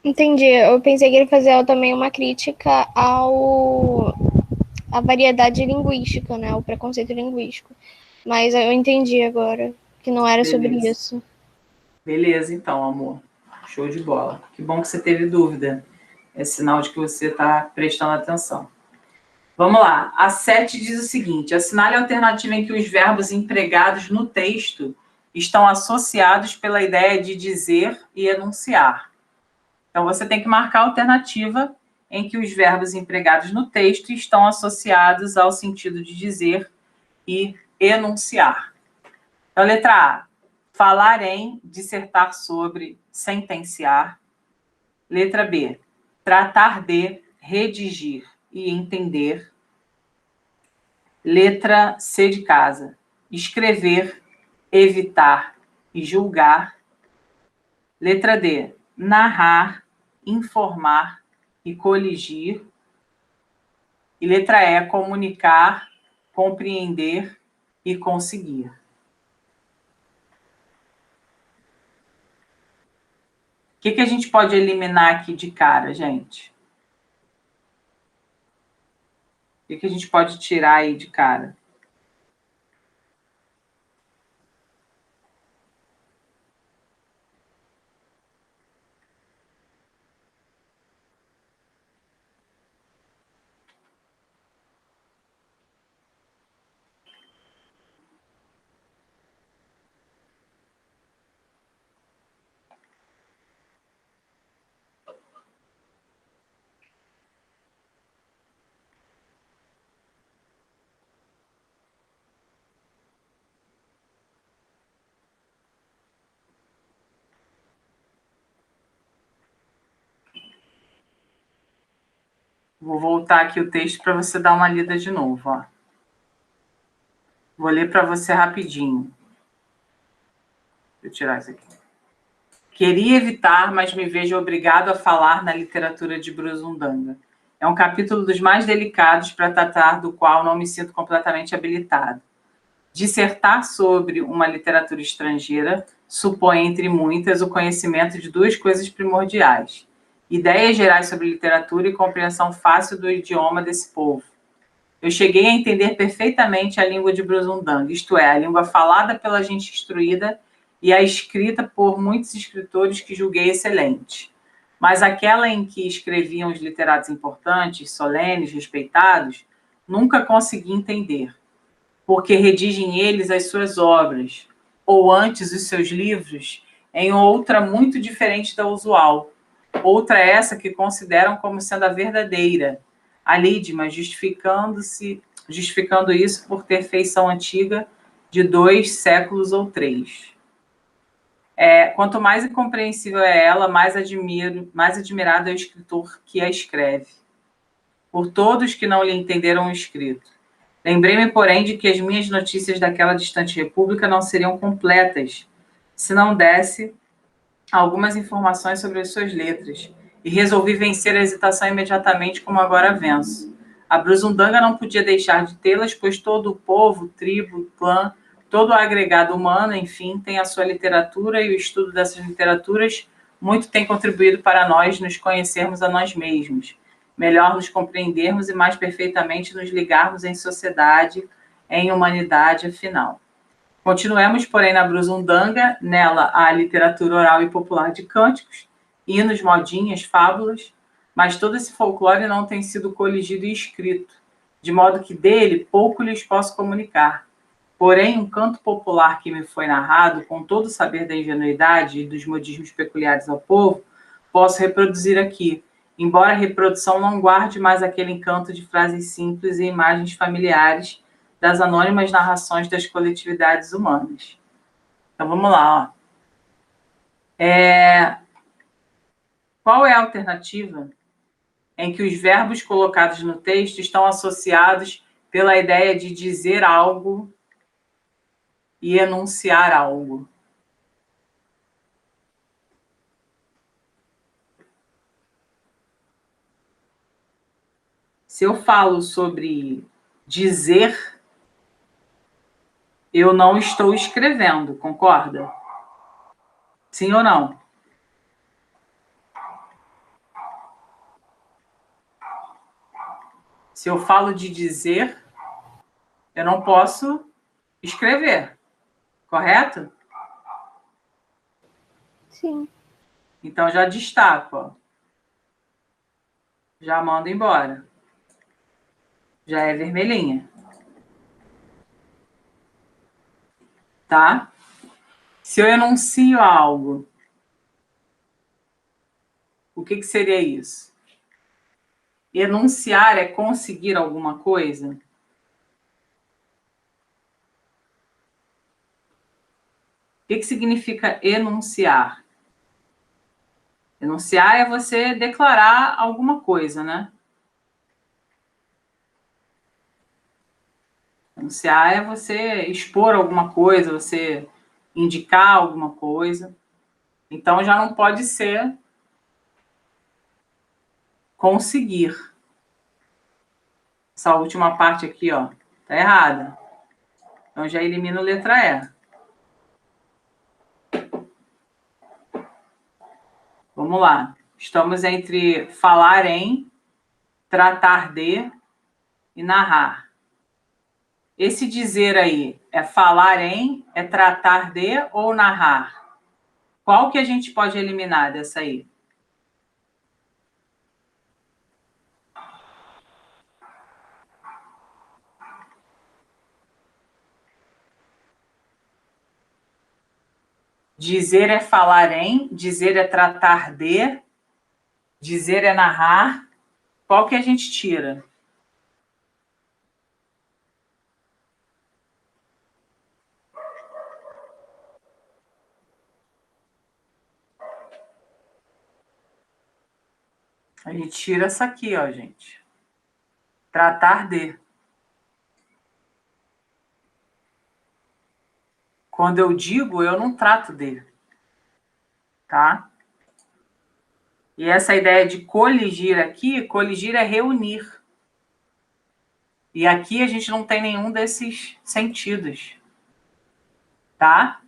Entendi. Eu pensei que ele fazia também uma crítica à variedade linguística, né? O preconceito linguístico. Mas eu entendi agora que não era sobre isso. Beleza, então, amor. Show de bola. Que bom que você teve dúvida. É sinal de que você está prestando atenção. Vamos lá. A 7 diz o seguinte: assinale a alternativa em que os verbos empregados no texto estão associados pela ideia de dizer e enunciar. Então, você tem que marcar a alternativa em que os verbos empregados no texto estão associados ao sentido de dizer e enunciar. Então, letra A, falar em, dissertar sobre, sentenciar. Letra B, tratar de, redigir e entender. Letra C de casa, escrever, evitar e julgar. Letra D, narrar, informar e coligir. E letra E, comunicar, compreender e conseguir. O que a gente pode eliminar aqui de cara, gente? O que a gente pode tirar aí de cara? Vou voltar aqui o texto para você dar uma lida de novo. Ó. Vou ler para você rapidinho. Deixa eu tirar isso aqui. Queria evitar, mas me vejo obrigado a falar na literatura de Brusundanga. É um capítulo dos mais delicados para tratar do qual não me sinto completamente habilitado. Dissertar sobre uma literatura estrangeira supõe, entre muitas, o conhecimento de duas coisas primordiais: ideias gerais sobre literatura e compreensão fácil do idioma desse povo. Eu cheguei a entender perfeitamente a língua de Brusundanga, isto é, a língua falada pela gente instruída e a escrita por muitos escritores que julguei excelente. Mas aquela em que escreviam os literatos importantes, solenes, respeitados, nunca consegui entender, porque redigem eles as suas obras, ou antes os seus livros, em outra muito diferente da usual, outra essa que consideram como sendo a verdadeira, a lídima, justificando isso por ter feição antiga de 2 séculos ou 3. Quanto mais incompreensível é ela, mais admirado é o escritor que a escreve, por todos que não lhe entenderam o escrito. Lembrei-me, porém, de que as minhas notícias daquela distante república não seriam completas se não desse algumas informações sobre as suas letras, e resolvi vencer a hesitação imediatamente, como agora venço. A Brusundanga não podia deixar de tê-las, pois todo o povo, tribo, clã, Todo o agregado humano, enfim, tem a sua literatura, e o estudo dessas literaturas muito tem contribuído para nós nos conhecermos a nós mesmos, melhor nos compreendermos e mais perfeitamente nos ligarmos em sociedade, em humanidade, afinal. Continuemos, porém, na Brusundanga, nela há literatura oral e popular de cânticos, hinos, modinhas, fábulas, mas todo esse folclore não tem sido coligido e escrito, de modo que dele pouco lhes posso comunicar. Porém, um canto popular que me foi narrado, com todo o saber da ingenuidade e dos modismos peculiares ao povo, posso reproduzir aqui, embora a reprodução não guarde mais aquele encanto de frases simples e imagens familiares das anônimas narrações das coletividades humanas. Então, vamos lá. Qual é a alternativa em que os verbos colocados no texto estão associados pela ideia de dizer algo e enunciar algo? Se eu falo sobre dizer, eu não estou escrevendo, concorda? Sim ou não? Se eu falo de dizer, eu não posso escrever, correto? Sim. Então já destaco, ó. Já mando embora. Já é vermelhinha. Tá? Se eu enuncio algo, o que seria isso? Enunciar é conseguir alguma coisa? O que significa enunciar? Enunciar é você declarar alguma coisa, né? Enunciar é você expor alguma coisa, você indicar alguma coisa. Então, já não pode ser conseguir. Essa última parte aqui, ó, tá errada. Então, já elimino a letra E. Vamos lá. Estamos entre falar em, tratar de e narrar. Esse dizer aí é falar em, é tratar de ou narrar? Qual que a gente pode eliminar dessa aí? Dizer é falar em, dizer é tratar de, dizer é narrar. Qual que a gente tira? A gente tira essa aqui, ó, gente. Tratar de. Quando eu digo, eu não trato de. Tá? E essa ideia de coligir aqui, coligir é reunir. E aqui a gente não tem nenhum desses sentidos. Tá?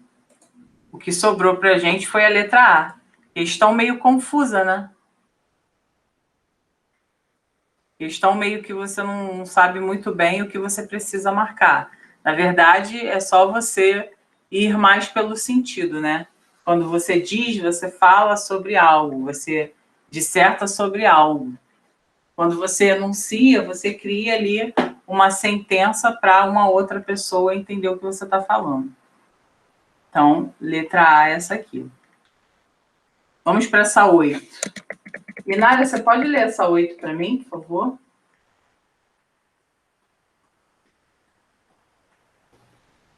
O que sobrou para a gente foi a letra A. Questão meio confusa, né? Questão meio que você não sabe muito bem o que você precisa marcar. Na verdade, é só você ir mais pelo sentido, né? Quando você diz, você fala sobre algo, você disserta sobre algo. Quando você enuncia, você cria ali uma sentença para uma outra pessoa entender o que você está falando. Então, letra A é essa aqui. Vamos para essa 8. Minária, você pode ler essa 8 para mim, por favor?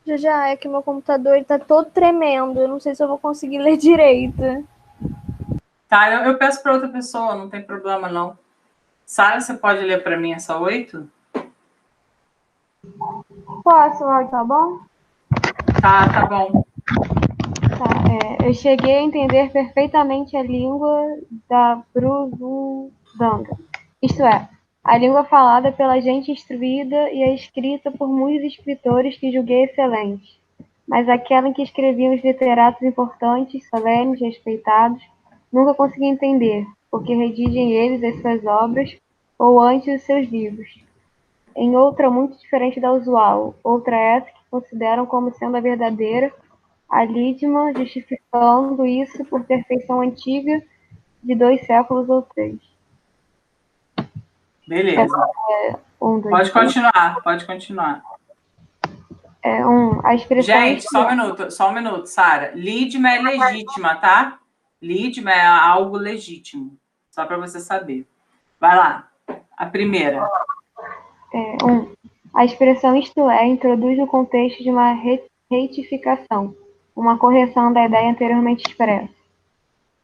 Já é que meu computador está todo tremendo. Eu não sei se eu vou conseguir ler direito. Tá, eu peço para outra pessoa, não tem problema não. Sara, você pode ler para mim essa 8? Posso, tá bom? Tá bom. Tá, eu cheguei a entender perfeitamente a língua da Brusundanga. Isto é, a língua falada pela gente instruída e a escrita por muitos escritores que julguei excelente. mas aquela em que escreviam os literatos importantes, solenes, respeitados, nunca consegui entender, porque redigem eles as suas obras ou antes os seus livros. Em outra muito diferente da usual, outra essa que consideram como sendo a verdadeira, a Lídima, justificando isso por ter feição antiga de 2 séculos ou 3. Beleza. Pode continuar, pode continuar. A expressão Gente, só um minuto, Sara. Lídima é legítima, tá? Lídima é algo legítimo, só para você saber. Vai lá, a primeira. A expressão isto é introduz no contexto de uma retificação, uma correção da ideia anteriormente expressa.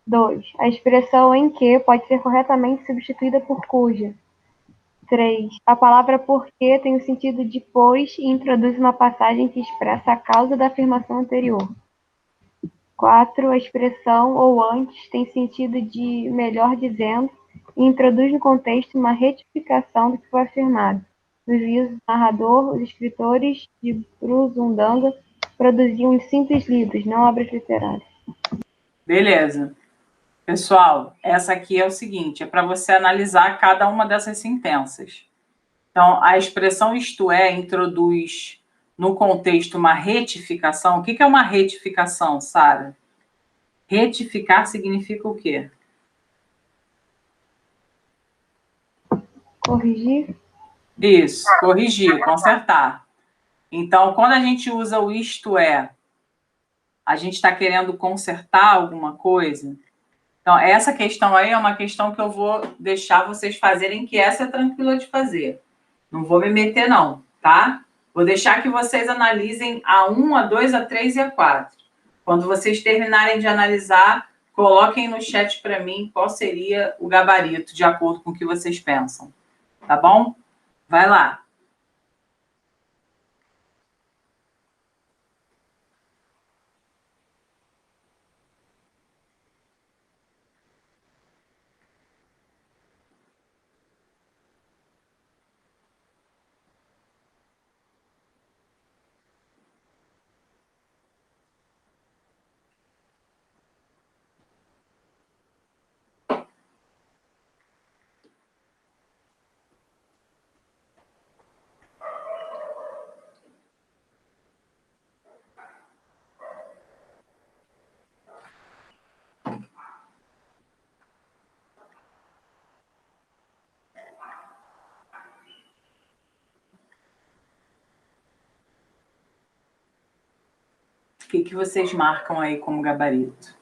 2. A expressão em que pode ser corretamente substituída por cuja. 3. A palavra porque tem o sentido de pois e introduz uma passagem que expressa a causa da afirmação anterior. 4. A expressão ou antes tem sentido de melhor dizendo e introduz no contexto uma retificação do que foi afirmado. No juízo do narrador, os escritores de Brusundanga produziam simples livros, não obras literárias. Beleza. Pessoal, essa aqui é o seguinte, é para você analisar cada uma dessas sentenças. Então, a expressão isto é introduz no contexto uma retificação. O que é uma retificação, Sara? Retificar significa o quê? Corrigir? Isso, corrigir, consertar. Então, quando a gente usa o isto é, a gente está querendo consertar alguma coisa. Então, essa questão aí é uma questão que eu vou deixar vocês fazerem, que essa é tranquila de fazer. Não vou me meter, não, tá? Vou deixar que vocês analisem a 1, a 2, a 3 e a 4. Quando vocês terminarem de analisar, coloquem no chat para mim qual seria o gabarito, de acordo com o que vocês pensam. Tá bom? Vai lá. O que vocês marcam aí como gabarito?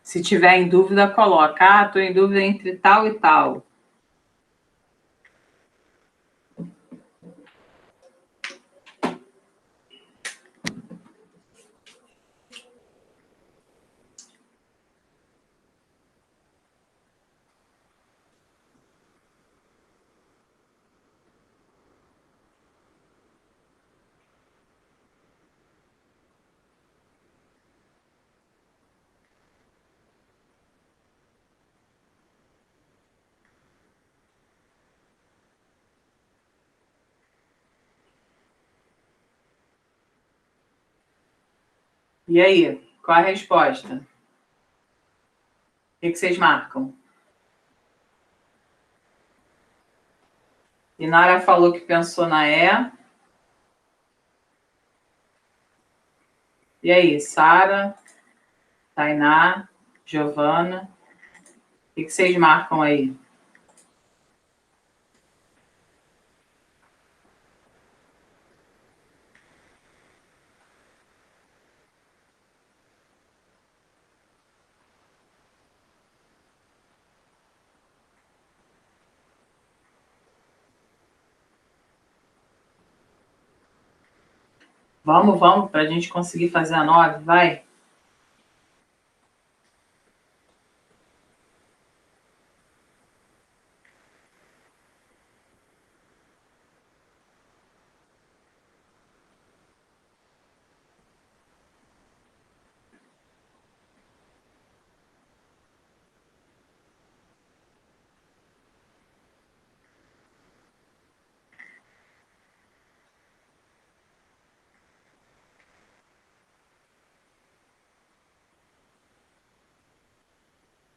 Se tiver em dúvida, coloca. Ah, estou em dúvida entre tal e tal. E aí, qual a resposta? O que vocês marcam? Inara falou que pensou na E. E aí, Sara, Tainá, Giovana, o que vocês marcam aí? Vamos, para a gente conseguir fazer a 9, vai.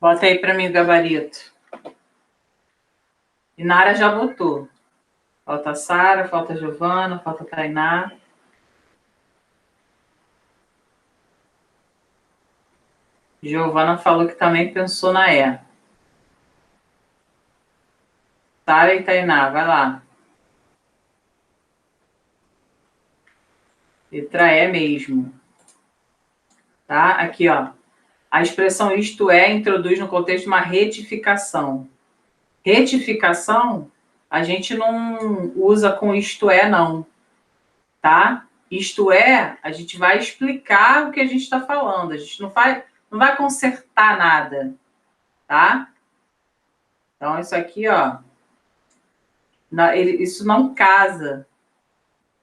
Bota aí para mim o gabarito. Inara já botou. Falta a Sara, falta a Giovana, falta a Tainá. Giovana falou que também pensou na E. Sara e Tainá, vai lá. Letra E mesmo. Tá? Aqui, ó. A expressão isto é introduz no contexto uma retificação. Retificação, a gente não usa com isto é, não. Tá? Isto é, a gente vai explicar o que a gente está falando. A gente não vai consertar nada. Tá? Então, isso aqui, ó. Isso não casa.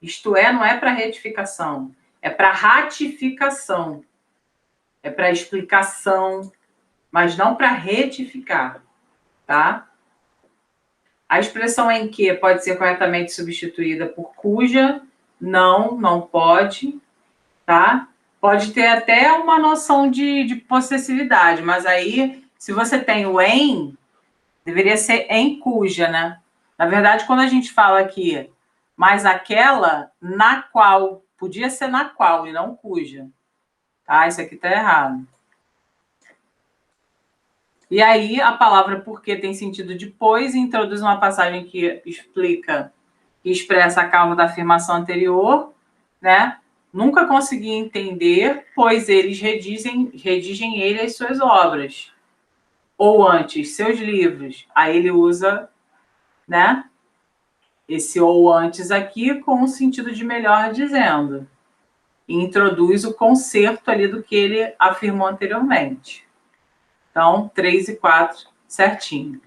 Isto é, não é para retificação. É para ratificação. É para explicação, mas não para retificar, tá? A expressão em que pode ser corretamente substituída por cuja, não pode, tá? Pode ter até uma noção de possessividade, mas aí, se você tem o em, deveria ser em cuja, né? Na verdade, quando a gente fala aqui, mas aquela, na qual, podia ser na qual e não cuja. Tá? Isso aqui tá errado. E aí, a palavra porque tem sentido de pois e introduz uma passagem que explica, que expressa a causa da afirmação anterior, né? Nunca consegui entender, pois eles redigem ele as suas obras. Ou antes, seus livros. Aí ele usa, né? Esse ou antes aqui com o sentido de melhor dizendo. E introduz o conserto ali do que ele afirmou anteriormente. Então, 3 e 4, certinho.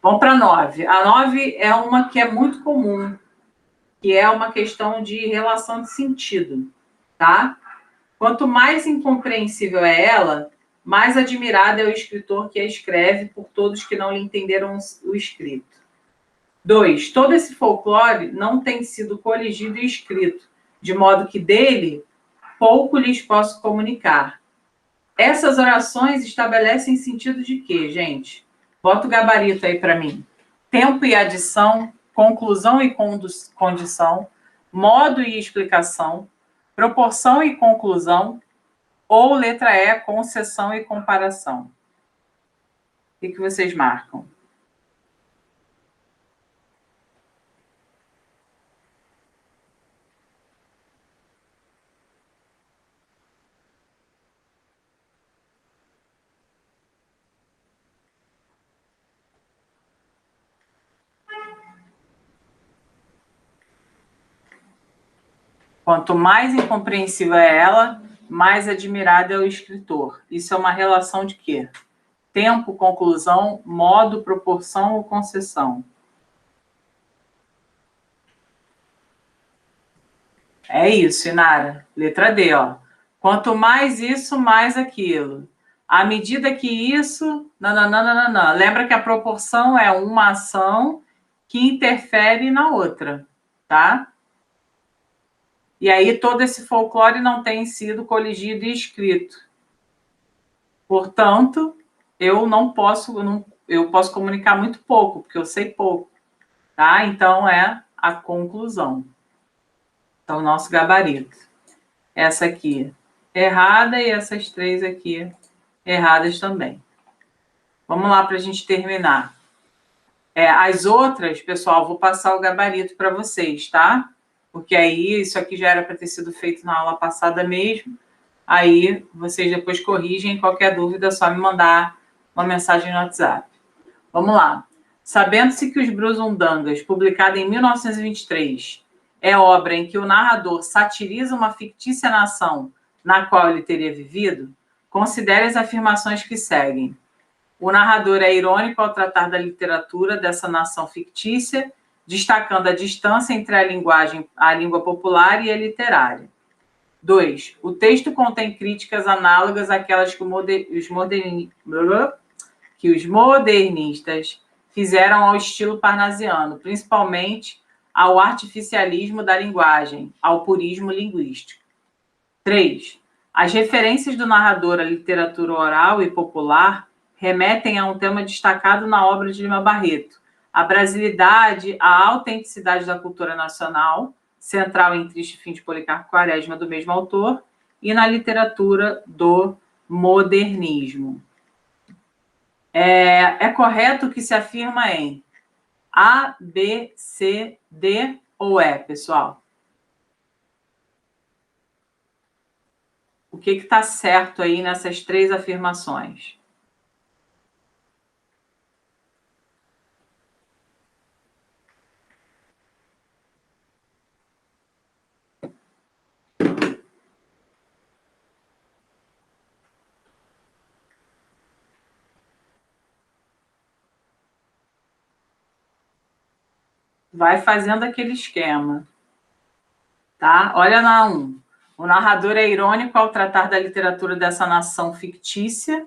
Vamos para a 9. A 9 é uma que é muito comum, que é uma questão de relação de sentido, tá? Quanto mais incompreensível é ela, mais admirado é o escritor que a escreve por todos que não lhe entenderam o escrito. 2. Todo esse folclore não tem sido coligido e escrito, de modo que dele pouco lhes posso comunicar. Essas orações estabelecem sentido de quê, gente? Bota o gabarito aí para mim. Tempo e adição, conclusão e condição, modo e explicação, proporção e conclusão, ou letra E, concessão e comparação. O que vocês marcam? Quanto mais incompreensível é ela, mais admirado é o escritor. Isso é uma relação de quê? Tempo, conclusão, modo, proporção ou concessão? É isso, Inara. Letra D, ó. Quanto mais isso, mais aquilo. À medida que isso... Nananana. Lembra que a proporção é uma ação que interfere na outra, tá? E aí todo esse folclore não tem sido coligido e escrito. Portanto, eu posso comunicar muito pouco, porque eu sei pouco, tá? Então, é a conclusão. Então, nosso gabarito. Essa aqui errada e essas 3 aqui erradas também. Vamos lá para a gente terminar. As outras, pessoal, vou passar o gabarito para vocês, tá? Porque aí isso aqui já era para ter sido feito na aula passada mesmo. Aí vocês depois corrigem. Qualquer dúvida é só me mandar uma mensagem no WhatsApp. Vamos lá. Sabendo-se que os Brusundangas, publicado em 1923, é obra em que o narrador satiriza uma fictícia nação na qual ele teria vivido, considere as afirmações que seguem. O narrador é irônico ao tratar da literatura dessa nação fictícia, destacando a distância entre a língua popular e a literária. 2. O texto contém críticas análogas àquelas que os modernistas fizeram ao estilo parnasiano, principalmente ao artificialismo da linguagem, ao purismo linguístico. 3. As referências do narrador à literatura oral e popular remetem a um tema destacado na obra de Lima Barreto, a brasilidade, a autenticidade da cultura nacional, central em Triste Fim de Policarpo Quaresma, do mesmo autor, e na literatura do modernismo. É correto que se afirma em A, B, C, D ou E, pessoal? O que está certo aí nessas 3 afirmações? Vai fazendo aquele esquema, tá? Olha na 1. O narrador é irônico ao tratar da literatura dessa nação fictícia,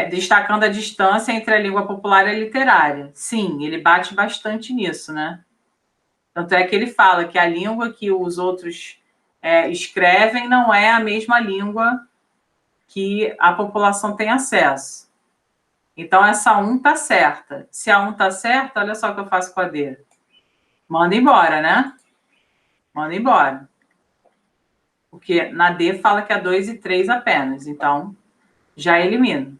destacando a distância entre a língua popular e a literária. Sim, ele bate bastante nisso, né? Tanto é que ele fala que a língua que os outros escrevem não é a mesma língua que a população tem acesso. Então, essa 1 está certa. Se a 1 está certa, olha só o que eu faço com a D. Manda embora, né? Manda embora. Porque na D fala que é 2 e 3 apenas. Então, já elimino.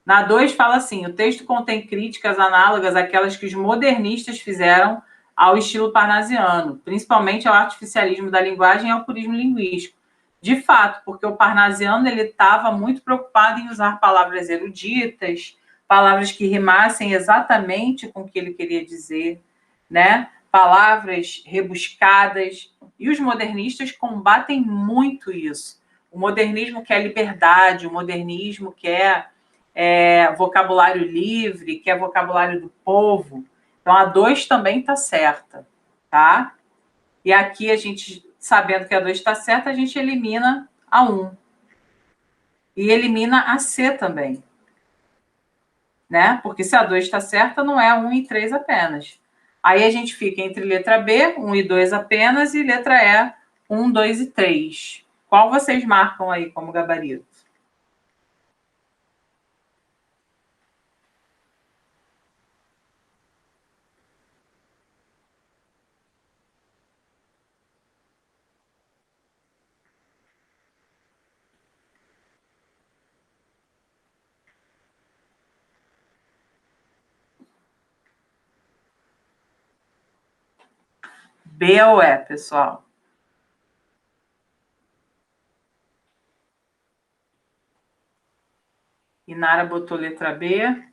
Na 2 fala assim, o texto contém críticas análogas àquelas que os modernistas fizeram ao estilo parnasiano, principalmente ao artificialismo da linguagem e ao purismo linguístico. De fato, porque o parnasiano estava muito preocupado em usar palavras eruditas, palavras que rimassem exatamente com o que ele queria dizer, né? Palavras rebuscadas, e os modernistas combatem muito isso. O modernismo quer liberdade, o modernismo quer vocabulário livre, quer vocabulário do povo. Então, a 2 também está certa, tá? E aqui, a gente, sabendo que a 2 está certa, a gente elimina a 1. E elimina a C também, né? Porque se a 2 está certa, não é 1 e 3 apenas. Aí a gente fica entre letra B, 1 e 2 apenas, e letra E, 1, 2 e 3. Qual vocês marcam aí como gabarito? B ou E, pessoal? Inara botou letra B.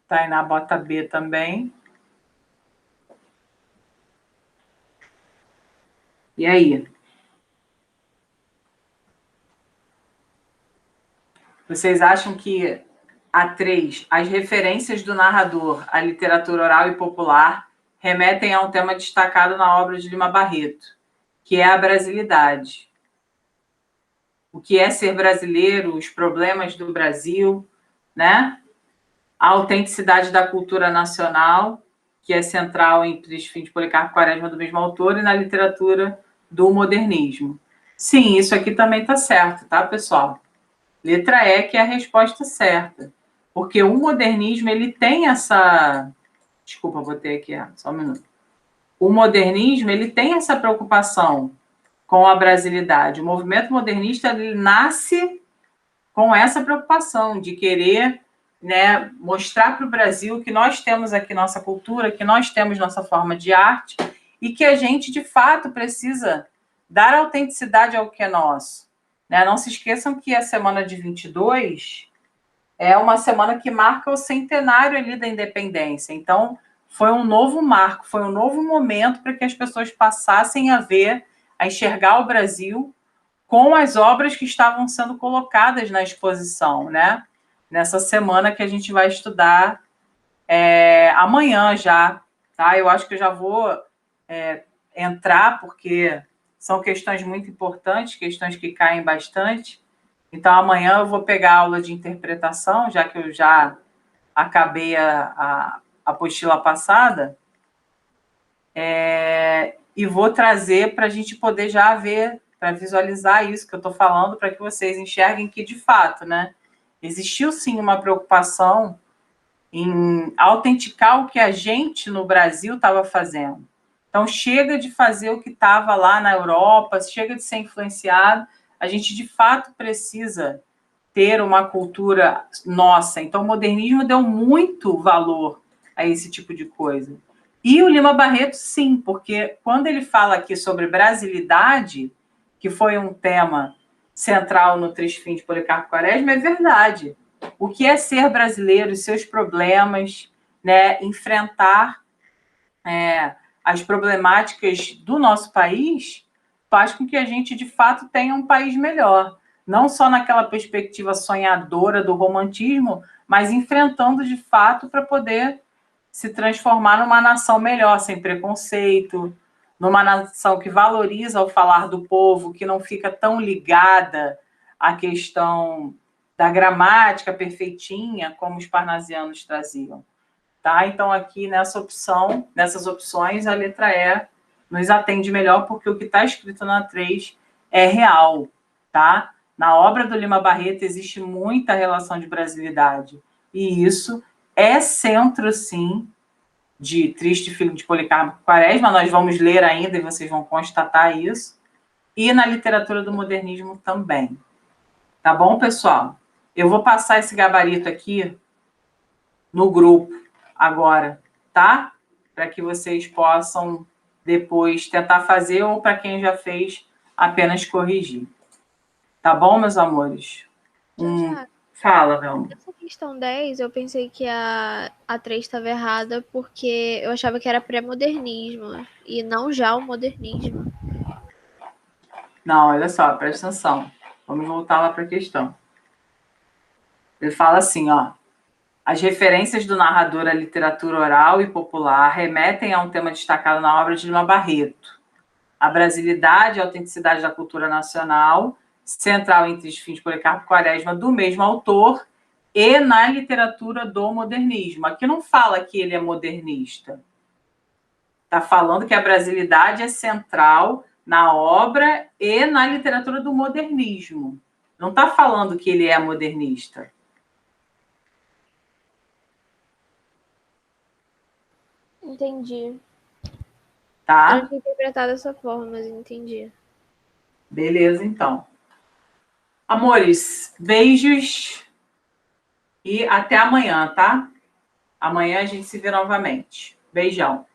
Tainá bota B também. E aí? Vocês acham que a 3, as referências do narrador à literatura oral e popular remetem a um tema destacado na obra de Lima Barreto, que é a brasilidade. O que é ser brasileiro, os problemas do Brasil, né? A autenticidade da cultura nacional, que é central em Triste Fim de Policarpo Quaresma, do mesmo autor, e na literatura do modernismo. Sim, isso aqui também está certo, tá, pessoal? Letra E, que é a resposta certa. Porque o modernismo, ele tem essa... Desculpa, botei aqui, só um minuto. O modernismo, ele tem essa preocupação com a brasilidade. O movimento modernista, ele nasce com essa preocupação de querer, né, mostrar para o Brasil que nós temos aqui nossa cultura, que nós temos nossa forma de arte e que a gente, de fato, precisa dar autenticidade ao que é nosso. né? Não se esqueçam que a semana de 22 é uma semana que marca o centenário ali da independência. Então, foi um novo marco, foi um novo momento para que as pessoas passassem a ver, a enxergar o Brasil com as obras que estavam sendo colocadas na exposição, né? Nessa semana que a gente vai estudar amanhã já, tá? Eu acho que eu já vou entrar, porque são questões muito importantes, questões que caem bastante. Então, amanhã eu vou pegar a aula de interpretação, já que eu já acabei a apostila passada, e vou trazer para a gente poder já ver, para visualizar isso que eu estou falando, para que vocês enxerguem que, de fato, né, existiu sim uma preocupação em autenticar o que a gente no Brasil estava fazendo. Então, chega de fazer o que estava lá na Europa, chega de ser influenciado, a gente, de fato, precisa ter uma cultura nossa. Então, o modernismo deu muito valor a esse tipo de coisa. E o Lima Barreto, sim, porque quando ele fala aqui sobre brasilidade, que foi um tema central no Triste Fim de Policarpo Quaresma, é verdade. O que é ser brasileiro, seus problemas, né? Enfrentar as problemáticas do nosso país faz com que a gente, de fato, tenha um país melhor. Não só naquela perspectiva sonhadora do romantismo, mas enfrentando, de fato, para poder se transformar numa nação melhor, sem preconceito, numa nação que valoriza o falar do povo, que não fica tão ligada à questão da gramática perfeitinha, como os parnasianos traziam. Tá? Então, aqui nessas opções, a letra E nos atende melhor, porque o que está escrito na 3 é real. Tá? Na obra do Lima Barreto existe muita relação de brasilidade. E isso é centro, sim, de Triste Filho de Policarpo Quaresma. Nós vamos ler ainda e vocês vão constatar isso. E na literatura do modernismo também. Tá bom, pessoal? Eu vou passar esse gabarito aqui no grupo agora, tá? Para que vocês possam depois tentar fazer, ou para quem já fez, apenas corrigir. Tá bom, meus amores? Fala, meu amor. Nessa questão 10, eu pensei que a 3 estava errada porque eu achava que era pré-modernismo e não já o modernismo. Não, olha só, presta atenção. Vamos voltar lá para a questão. Ele fala assim, ó. As referências do narrador à literatura oral e popular remetem a um tema destacado na obra de Lima Barreto. A brasilidade e a autenticidade da cultura nacional, central entre os fins de Policarpo Quaresma, do mesmo autor, e na literatura do modernismo. Aqui não fala que ele é modernista. Está falando que a brasilidade é central na obra e na literatura do modernismo. Não está falando que ele é modernista. Entendi. Tá? Eu não tinha interpretado dessa forma, mas entendi. Beleza, então. Amores, beijos e até amanhã, tá? Amanhã a gente se vê novamente. Beijão.